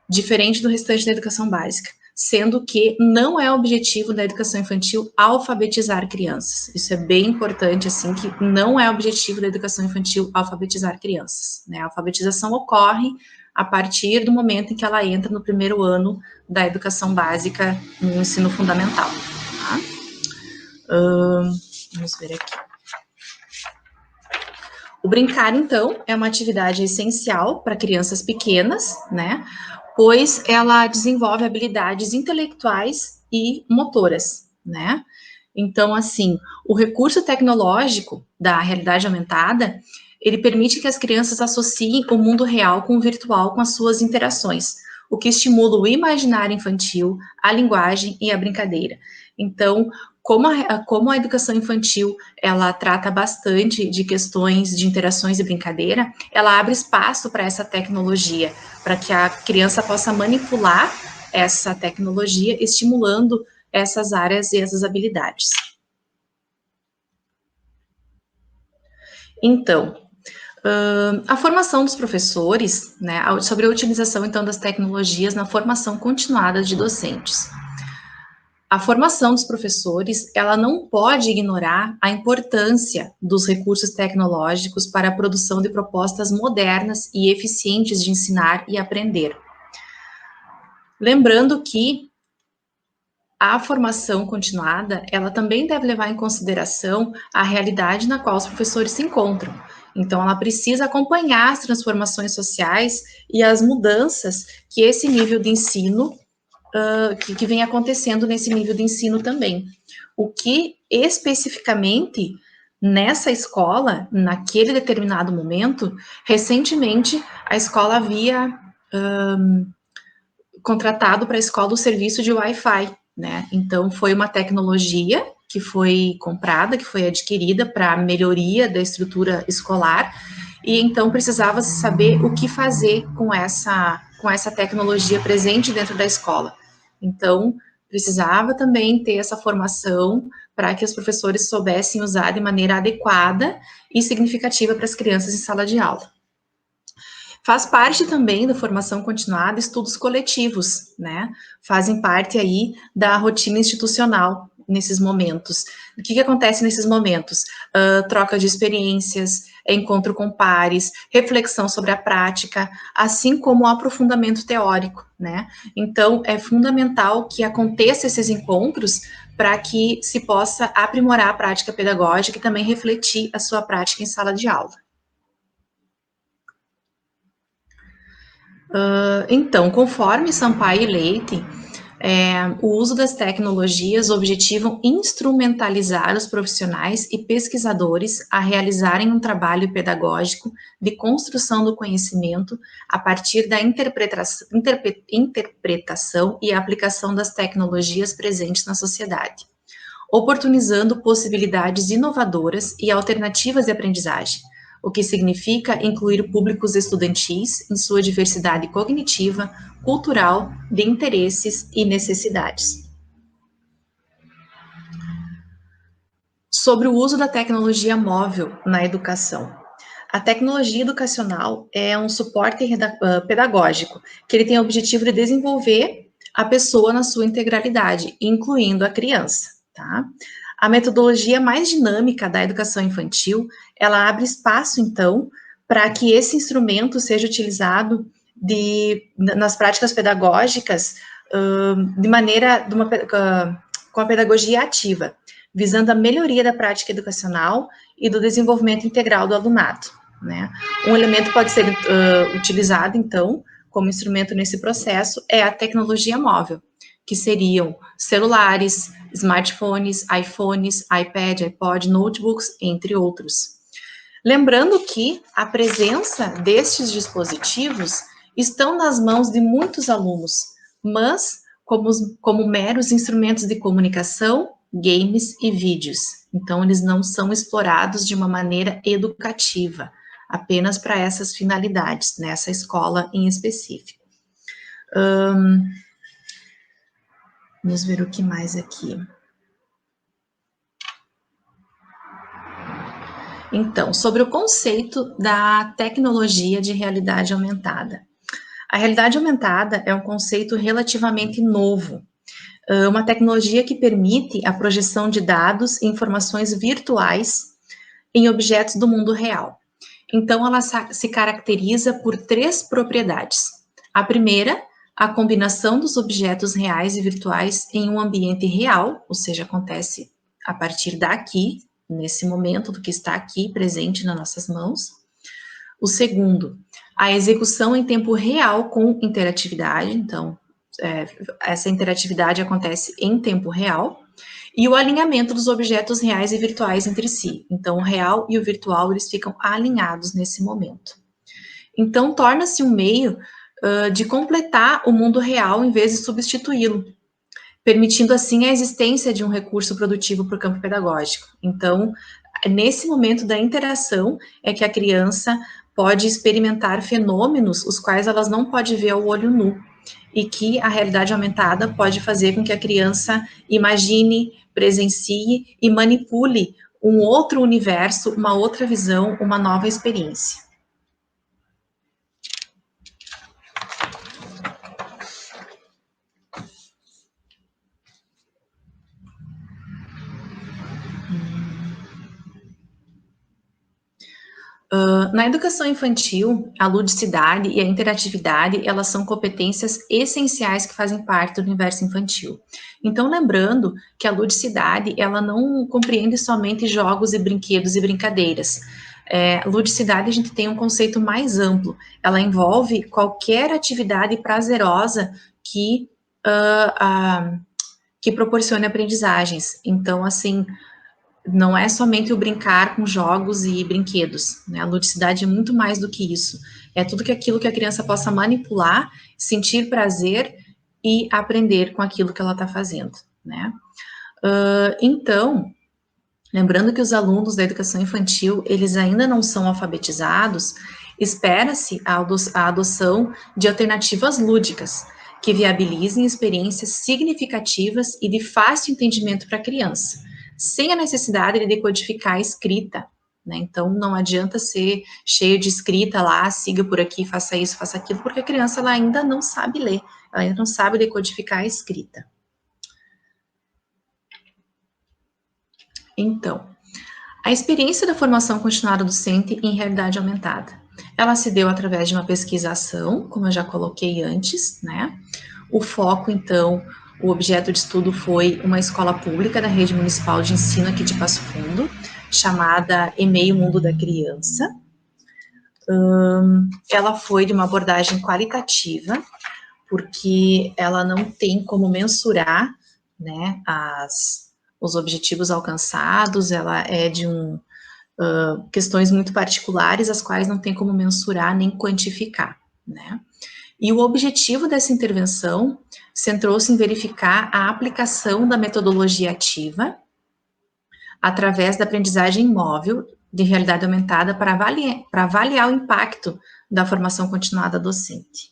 diferente do restante da educação básica, sendo que não é objetivo da educação infantil alfabetizar crianças. Isso é bem importante, assim, que não é objetivo da educação infantil alfabetizar crianças, né? A alfabetização ocorre a partir do momento em que ela entra no primeiro ano da educação básica no ensino fundamental, tá? Vamos ver aqui. O brincar, então, é uma atividade essencial para crianças pequenas, né? Pois ela desenvolve habilidades intelectuais e motoras, né? Então, assim, o recurso tecnológico da realidade aumentada, ele permite que as crianças associem o mundo real com o virtual com as suas interações, o que estimula o imaginário infantil, a linguagem e a brincadeira. Então, como a educação infantil, ela trata bastante de questões de interações e brincadeira, ela abre espaço para essa tecnologia, para que a criança possa manipular essa tecnologia, estimulando essas áreas e essas habilidades. Então, a formação dos professores, né, sobre a utilização, então, das tecnologias na formação continuada de docentes. A formação dos professores, ela não pode ignorar a importância dos recursos tecnológicos para a produção de propostas modernas e eficientes de ensinar e aprender. Lembrando que a formação continuada, ela também deve levar em consideração a realidade na qual os professores se encontram. Então, ela precisa acompanhar as transformações sociais e as mudanças que esse nível de ensino que vem acontecendo nesse nível de ensino também. O que especificamente nessa escola, naquele determinado momento, recentemente a escola havia contratado para a escola o serviço de Wi-Fi, né? Então foi uma tecnologia que foi comprada, que foi adquirida para melhoria da estrutura escolar, e então precisava saber o que fazer com essa tecnologia presente dentro da escola. Então, precisava também ter essa formação para que os professores soubessem usar de maneira adequada e significativa para as crianças em sala de aula. Faz parte também da formação continuada estudos coletivos, né? Fazem parte aí da rotina institucional nesses momentos. O que acontece nesses momentos? Troca de experiências, encontro com pares, reflexão sobre a prática, assim como o aprofundamento teórico, né? Então, é fundamental que aconteça esses encontros para que se possa aprimorar a prática pedagógica e também refletir a sua prática em sala de aula. Então, conforme Sampaio e Leite, o uso das tecnologias objetivam instrumentalizar os profissionais e pesquisadores a realizarem um trabalho pedagógico de construção do conhecimento a partir da interpretação e aplicação das tecnologias presentes na sociedade, oportunizando possibilidades inovadoras e alternativas de aprendizagem, o que significa incluir públicos estudantis em sua diversidade cognitiva, cultural, de interesses e necessidades. Sobre o uso da tecnologia móvel na educação. A tecnologia educacional é um suporte pedagógico, que ele tem o objetivo de desenvolver a pessoa na sua integralidade, incluindo a criança, tá? A metodologia mais dinâmica da educação infantil, ela abre espaço, então, para que esse instrumento seja utilizado nas práticas pedagógicas com a pedagogia ativa, visando a melhoria da prática educacional e do desenvolvimento integral do alunado, né? Um elemento pode ser utilizado, então, como instrumento nesse processo, é a tecnologia móvel, que seriam celulares, smartphones, iPhones, iPad, iPod, notebooks, entre outros. Lembrando que a presença destes dispositivos estão nas mãos de muitos alunos, mas como meros instrumentos de comunicação, games e vídeos. Então, eles não são explorados de uma maneira educativa, apenas para essas finalidades, nessa escola em específico. Vamos ver o que mais aqui. Então, sobre o conceito da tecnologia de realidade aumentada. A realidade aumentada é um conceito relativamente novo, uma tecnologia que permite a projeção de dados e informações virtuais em objetos do mundo real. Então, ela se caracteriza por 3 propriedades. A primeira, a combinação dos objetos reais e virtuais em um ambiente real, ou seja, acontece a partir daqui, nesse momento do que está aqui presente nas nossas mãos. O segundo, a execução em tempo real com interatividade, então, essa interatividade acontece em tempo real, e o alinhamento dos objetos reais e virtuais entre si. Então, o real e o virtual, eles ficam alinhados nesse momento. Então, torna-se um meio de completar o mundo real em vez de substituí-lo, permitindo, assim, a existência de um recurso produtivo para o campo pedagógico. Então, nesse momento da interação, é que a criança pode experimentar fenômenos os quais elas não pode ver ao olho nu, e que a realidade aumentada pode fazer com que a criança imagine, presencie e manipule um outro universo, uma outra visão, uma nova experiência. Na educação infantil, a ludicidade e a interatividade, elas são competências essenciais que fazem parte do universo infantil. Então, lembrando que a ludicidade, ela não compreende somente jogos e brinquedos e brincadeiras. Ludicidade, a gente tem um conceito mais amplo. Ela envolve qualquer atividade prazerosa que proporcione aprendizagens. Então, assim, não é somente o brincar com jogos e brinquedos, né? A ludicidade é muito mais do que isso. É tudo aquilo que a criança possa manipular, sentir prazer e aprender com aquilo que ela está fazendo, né? Então, lembrando que os alunos da educação infantil, eles ainda não são alfabetizados, espera-se a adoção de alternativas lúdicas, que viabilizem experiências significativas e de fácil entendimento para a criança, sem a necessidade de decodificar a escrita, né? Então, não adianta ser cheio de escrita lá, siga por aqui, faça isso, faça aquilo, porque a criança ela ainda não sabe ler, ela ainda não sabe decodificar a escrita. Então, a experiência da formação continuada docente em realidade aumentada. Ela se deu através de uma pesquisação, como eu já coloquei antes, né? O foco, então, o objeto de estudo foi uma escola pública da rede municipal de ensino aqui de Passo Fundo, chamada EMEI Mundo da Criança. Ela foi de uma abordagem qualitativa, porque ela não tem como mensurar, né, os objetivos alcançados, ela é de questões muito particulares, as quais não tem como mensurar nem quantificar, né? E o objetivo dessa intervenção centrou-se em verificar a aplicação da metodologia ativa através da aprendizagem móvel de realidade aumentada para avaliar o impacto da formação continuada docente.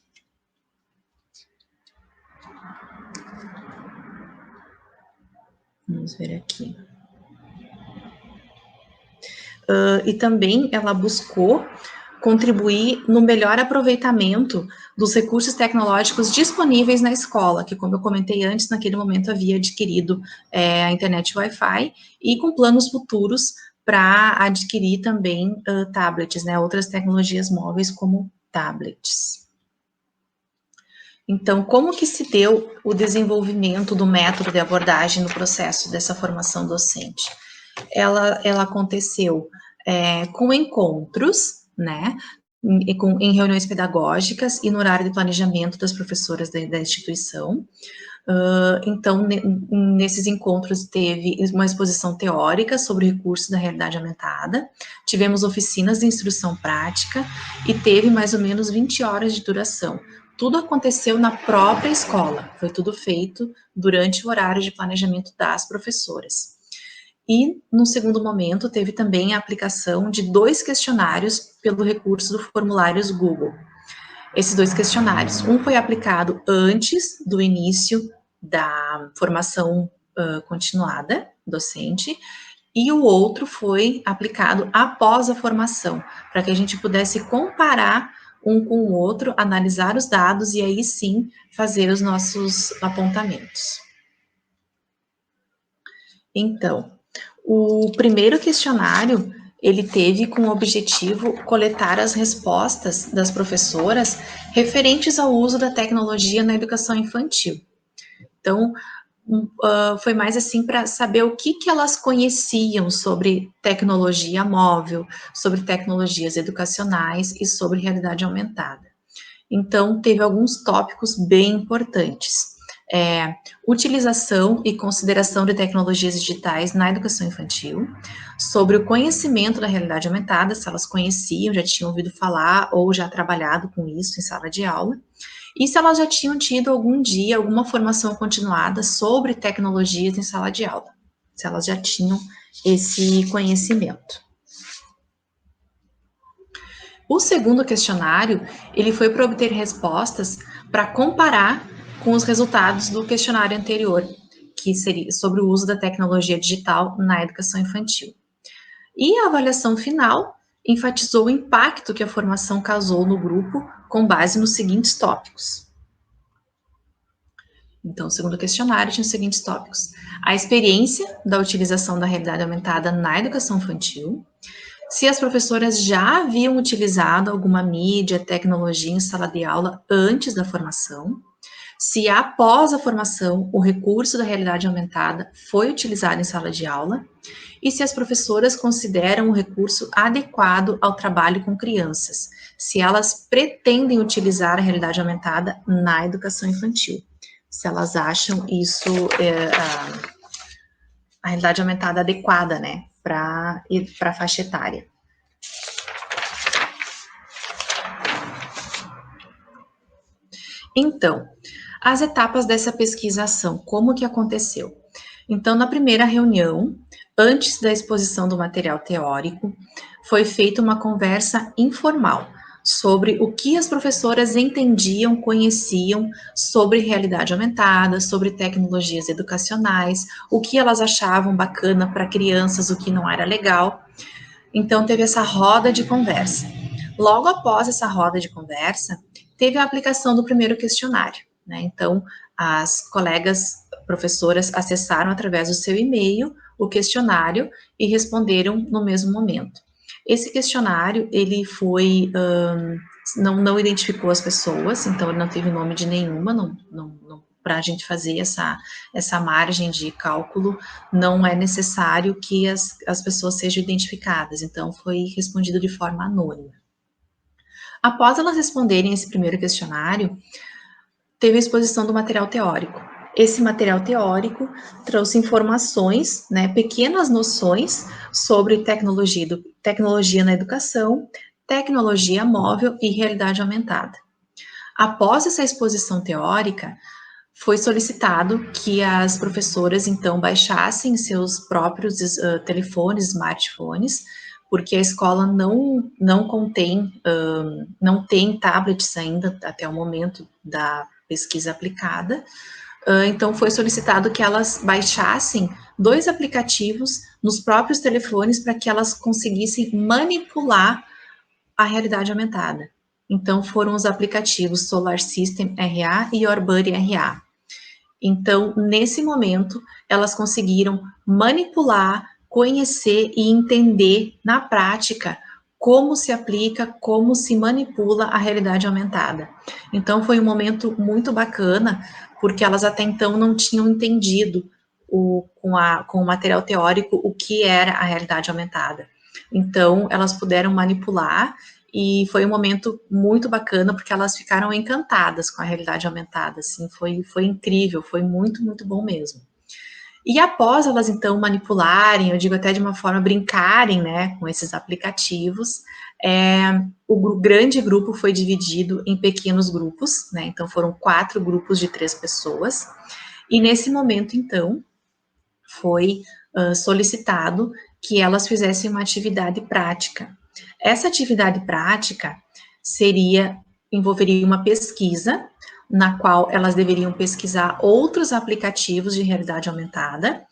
Vamos ver aqui. E também ela buscou contribuir no melhor aproveitamento dos recursos tecnológicos disponíveis na escola, que, como eu comentei antes, naquele momento havia adquirido a internet Wi-Fi, e com planos futuros para adquirir também tablets, né, outras tecnologias móveis como tablets. Então, como que se deu o desenvolvimento do método de abordagem no processo dessa formação docente? Ela aconteceu com encontros, né, em reuniões pedagógicas e no horário de planejamento das professoras da instituição. Então, nesses encontros teve uma exposição teórica sobre recursos da realidade aumentada, tivemos oficinas de instrução prática e teve mais ou menos 20 horas de duração, tudo aconteceu na própria escola, foi tudo feito durante o horário de planejamento das professoras. E, no segundo momento, teve também a aplicação de 2 questionários pelo recurso do Formulários Google. Esses 2 questionários, um foi aplicado antes do início da formação continuada, docente, e o outro foi aplicado após a formação, para que a gente pudesse comparar um com o outro, analisar os dados e aí sim fazer os nossos apontamentos. Então, o primeiro questionário, ele teve como objetivo coletar as respostas das professoras referentes ao uso da tecnologia na educação infantil. Então, foi mais assim para saber o que elas conheciam sobre tecnologia móvel, sobre tecnologias educacionais e sobre realidade aumentada. Então, teve alguns tópicos bem importantes. Utilização e consideração de tecnologias digitais na educação infantil, sobre o conhecimento da realidade aumentada, se elas conheciam, já tinham ouvido falar ou já trabalhado com isso em sala de aula, e se elas já tinham tido algum dia alguma formação continuada sobre tecnologias em sala de aula, se elas já tinham esse conhecimento. O segundo questionário, ele foi para obter respostas para comparar com os resultados do questionário anterior, que seria sobre o uso da tecnologia digital na educação infantil. E a avaliação final enfatizou o impacto que a formação causou no grupo com base nos seguintes tópicos. Então, o segundo questionário tinha os seguintes tópicos: a experiência da utilização da realidade aumentada na educação infantil, se as professoras já haviam utilizado alguma mídia, tecnologia em sala de aula antes da formação, se após a formação o recurso da realidade aumentada foi utilizado em sala de aula, e se as professoras consideram o recurso adequado ao trabalho com crianças, se elas pretendem utilizar a realidade aumentada na educação infantil, se elas acham isso a realidade aumentada adequada, né, para a faixa etária. Então, as etapas dessa pesquisação, como que aconteceu? Então, na primeira reunião, antes da exposição do material teórico, foi feita uma conversa informal sobre o que as professoras entendiam, conheciam sobre realidade aumentada, sobre tecnologias educacionais, o que elas achavam bacana para crianças, o que não era legal. Então, teve essa roda de conversa. Logo após essa roda de conversa, teve a aplicação do primeiro questionário, né? Então, as colegas professoras acessaram através do seu e-mail o questionário e responderam no mesmo momento. Esse questionário, ele foi, não identificou as pessoas, então ele não teve nome de nenhuma, para a gente fazer essa margem de cálculo, não é necessário que as pessoas sejam identificadas, então foi respondido de forma anônima. Após elas responderem esse primeiro questionário, teve a exposição do material teórico. Esse material teórico trouxe informações, né, pequenas noções sobre tecnologia na educação, tecnologia móvel e realidade aumentada. Após essa exposição teórica, foi solicitado que as professoras, então, baixassem seus próprios telefones, smartphones, porque a escola não tem tablets ainda, até o momento da pesquisa aplicada. Então, foi solicitado que elas baixassem 2 aplicativos nos próprios telefones para que elas conseguissem manipular a realidade aumentada. Então, foram os aplicativos Solar System RA e Yorbuddy RA. Então, nesse momento, elas conseguiram manipular, conhecer e entender na prática como se aplica, como se manipula a realidade aumentada. Então, foi um momento muito bacana, porque elas até então não tinham entendido com o material teórico o que era a realidade aumentada. Então, elas puderam manipular e foi um momento muito bacana, porque elas ficaram encantadas com a realidade aumentada, assim, foi incrível, foi muito, muito bom mesmo. E após elas, então, manipularem, eu digo até de uma forma brincarem, né, com esses aplicativos, O grande grupo foi dividido em pequenos grupos, né? Então, foram 4 grupos de 3 pessoas. E nesse momento, então, foi solicitado que elas fizessem uma atividade prática. Essa atividade prática envolveria uma pesquisa, na qual elas deveriam pesquisar outros aplicativos de realidade aumentada,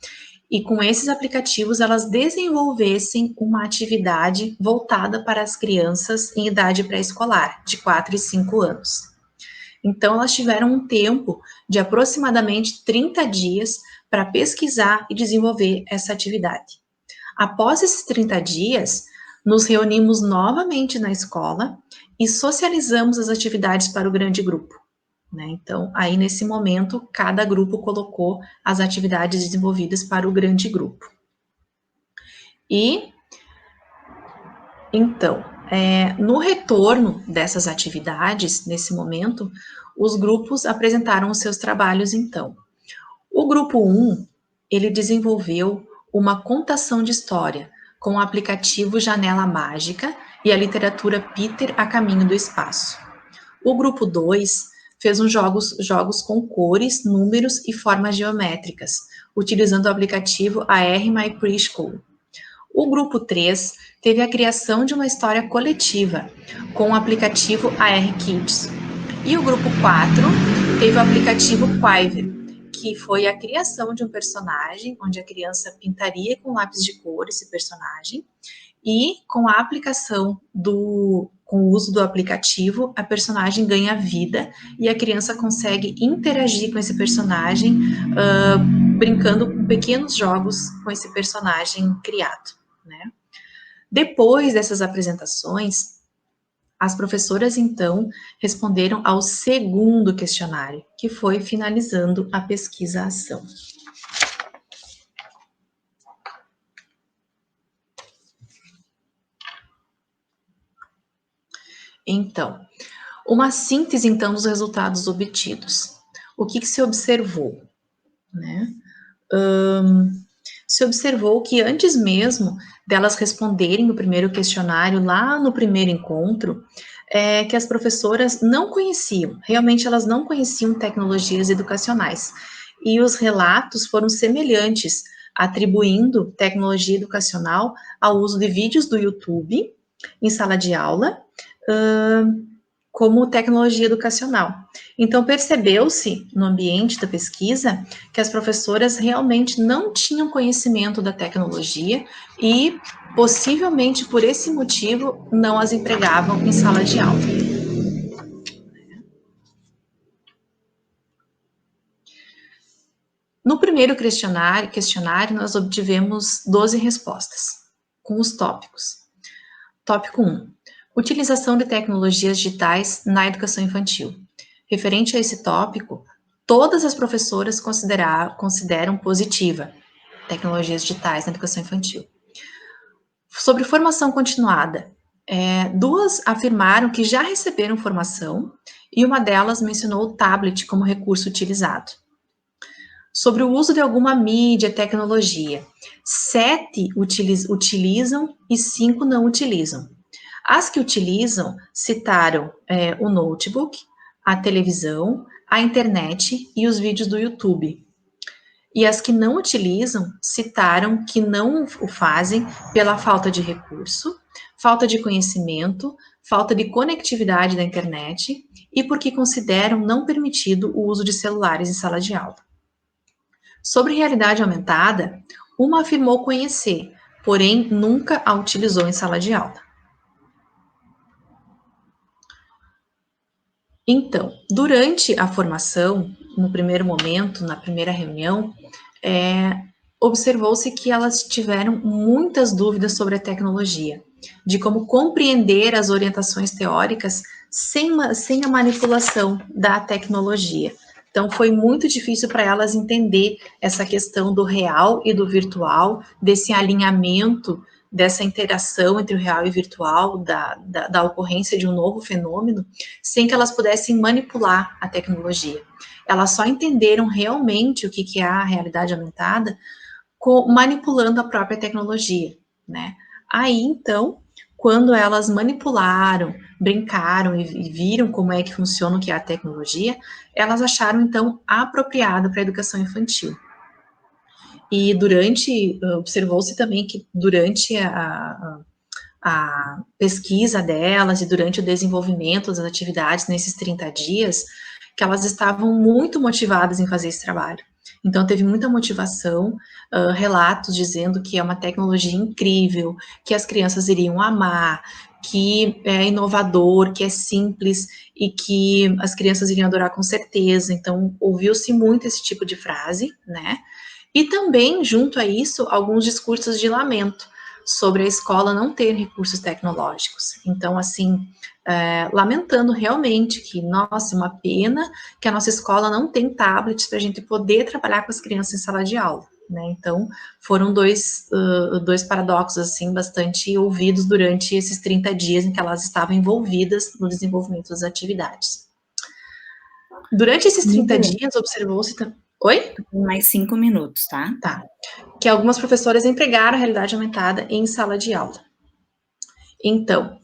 e com esses aplicativos elas desenvolvessem uma atividade voltada para as crianças em idade pré-escolar, de 4 e 5 anos. Então, elas tiveram um tempo de aproximadamente 30 dias para pesquisar e desenvolver essa atividade. Após esses 30 dias, nos reunimos novamente na escola e socializamos as atividades para o grande grupo, né? Então, aí nesse momento, cada grupo colocou as atividades desenvolvidas para o grande grupo. E, então, no retorno dessas atividades, nesse momento, os grupos apresentaram os seus trabalhos, então. O grupo 1, ele desenvolveu uma contação de história com o aplicativo Janela Mágica e a literatura Peter a Caminho do Espaço. O grupo 2 fez uns jogos com cores, números e formas geométricas, utilizando o aplicativo AR My Preschool. O grupo 3 teve a criação de uma história coletiva com o aplicativo AR Kids. E o grupo 4 teve o aplicativo Quiver, que foi a criação de um personagem, onde a criança pintaria com lápis de cor esse personagem, e com a aplicação com o uso do aplicativo, a personagem ganha vida e a criança consegue interagir com esse personagem, brincando com pequenos jogos com esse personagem criado, né? Depois dessas apresentações, as professoras, então, responderam ao segundo questionário, que foi finalizando a pesquisa-ação. Então, uma síntese, então, dos resultados obtidos. O que se observou, né? Se observou que antes mesmo delas responderem o primeiro questionário, lá no primeiro encontro, que as professoras não conheciam, realmente elas não conheciam tecnologias educacionais. E os relatos foram semelhantes, atribuindo tecnologia educacional ao uso de vídeos do YouTube em sala de aula, como tecnologia educacional. Então, percebeu-se no ambiente da pesquisa que as professoras realmente não tinham conhecimento da tecnologia e, possivelmente por esse motivo, não as empregavam em sala de aula. No primeiro questionário, nós obtivemos 12 respostas, com os tópicos. Tópico 1. Utilização de tecnologias digitais na educação infantil. Referente a esse tópico, todas as professoras consideram positiva tecnologias digitais na educação infantil. Sobre formação continuada, 2 afirmaram que já receberam formação e uma delas mencionou o tablet como recurso utilizado. Sobre o uso de alguma mídia, tecnologia, 7 utilizam e 5 não utilizam. As que utilizam citaram o notebook, a televisão, a internet e os vídeos do YouTube. E as que não utilizam citaram que não o fazem pela falta de recurso, falta de conhecimento, falta de conectividade da internet e porque consideram não permitido o uso de celulares em sala de aula. Sobre realidade aumentada, uma afirmou conhecer, porém nunca a utilizou em sala de aula. Então, durante a formação, no primeiro momento, na primeira reunião, observou-se que elas tiveram muitas dúvidas sobre a tecnologia, de como compreender as orientações teóricas sem a manipulação da tecnologia. Então, foi muito difícil para elas entender essa questão do real e do virtual, desse alinhamento, dessa interação entre o real e o virtual, da ocorrência de um novo fenômeno, sem que elas pudessem manipular a tecnologia. Elas só entenderam realmente o que é a realidade aumentada manipulando a própria tecnologia, né? Aí, então, quando elas manipularam, brincaram e viram como é que funciona, o que é a tecnologia, elas acharam, então, apropriado para a educação infantil. E observou-se também que durante a pesquisa delas e durante o desenvolvimento das atividades nesses 30 dias, que elas estavam muito motivadas em fazer esse trabalho. Então, teve muita motivação, relatos dizendo que é uma tecnologia incrível, que as crianças iriam amar, que é inovador, que é simples e que as crianças iriam adorar com certeza. Então, ouviu-se muito esse tipo de frase, né? E também, junto a isso, alguns discursos de lamento sobre a escola não ter recursos tecnológicos. Então, assim, lamentando realmente que, nossa, uma pena que a nossa escola não tem tablets para a gente poder trabalhar com as crianças em sala de aula, né? Então, foram dois paradoxos, assim, bastante ouvidos durante esses 30 dias em que elas estavam envolvidas no desenvolvimento das atividades. Durante esses 30 dias, observou-se... Oi? Mais 5 minutos, tá? Tá. Que algumas professoras empregaram a realidade aumentada em sala de aula. Então,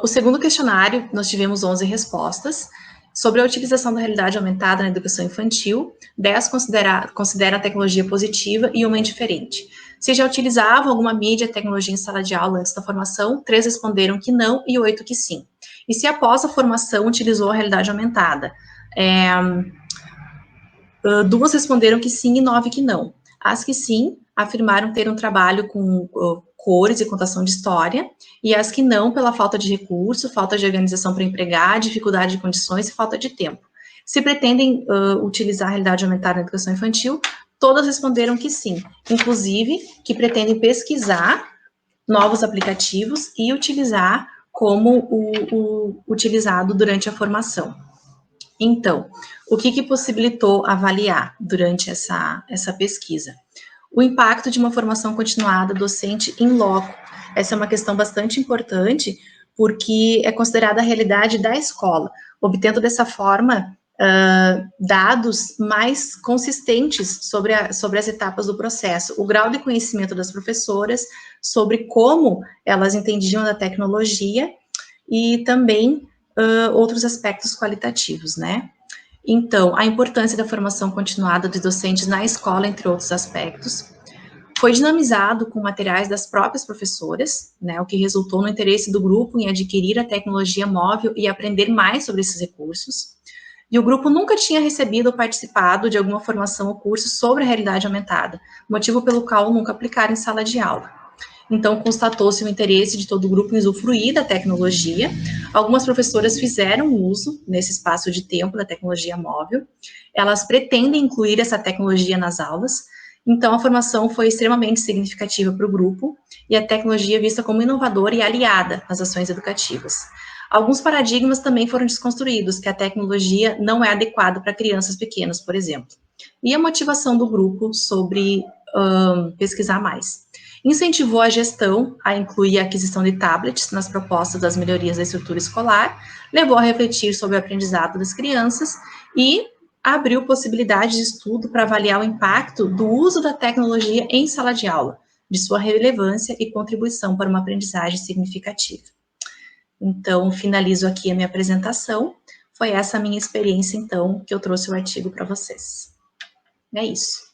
o segundo questionário, nós tivemos 11 respostas. Sobre a utilização da realidade aumentada na educação infantil, 10 considera a tecnologia positiva e uma indiferente. Se já utilizavam alguma mídia e tecnologia em sala de aula antes da formação, 3 responderam que não e 8 que sim. E se após a formação utilizou a realidade aumentada? 2 responderam que sim e 9 que não. As que sim, afirmaram ter um trabalho com cores e contação de história, e as que não, pela falta de recurso, falta de organização para empregar, dificuldade de condições e falta de tempo. Se pretendem utilizar a realidade aumentada na educação infantil, todas responderam que sim, inclusive que pretendem pesquisar novos aplicativos e utilizar como o utilizado durante a formação. Então, o que possibilitou avaliar durante essa pesquisa? O impacto de uma formação continuada docente in loco. Essa é uma questão bastante importante, porque é considerada a realidade da escola, obtendo dessa forma dados mais consistentes sobre as etapas do processo, o grau de conhecimento das professoras sobre como elas entendiam da tecnologia e também outros aspectos qualitativos, né? Então, a importância da formação continuada de docentes na escola, entre outros aspectos, foi dinamizado com materiais das próprias professoras, né, o que resultou no interesse do grupo em adquirir a tecnologia móvel e aprender mais sobre esses recursos. E o grupo nunca tinha recebido ou participado de alguma formação ou curso sobre a realidade aumentada, motivo pelo qual nunca aplicaram em sala de aula. Então, constatou-se o interesse de todo o grupo em usufruir da tecnologia. Algumas professoras fizeram uso, nesse espaço de tempo, da tecnologia móvel. Elas pretendem incluir essa tecnologia nas aulas. Então, a formação foi extremamente significativa para o grupo e a tecnologia é vista como inovadora e aliada nas ações educativas. Alguns paradigmas também foram desconstruídos, que a tecnologia não é adequada para crianças pequenas, por exemplo. E a motivação do grupo sobre pesquisar mais. Incentivou a gestão a incluir a aquisição de tablets nas propostas das melhorias da estrutura escolar, levou a refletir sobre o aprendizado das crianças e abriu possibilidades de estudo para avaliar o impacto do uso da tecnologia em sala de aula, de sua relevância e contribuição para uma aprendizagem significativa. Então, finalizo aqui a minha apresentação. Foi essa a minha experiência, então, que eu trouxe o artigo para vocês. É isso.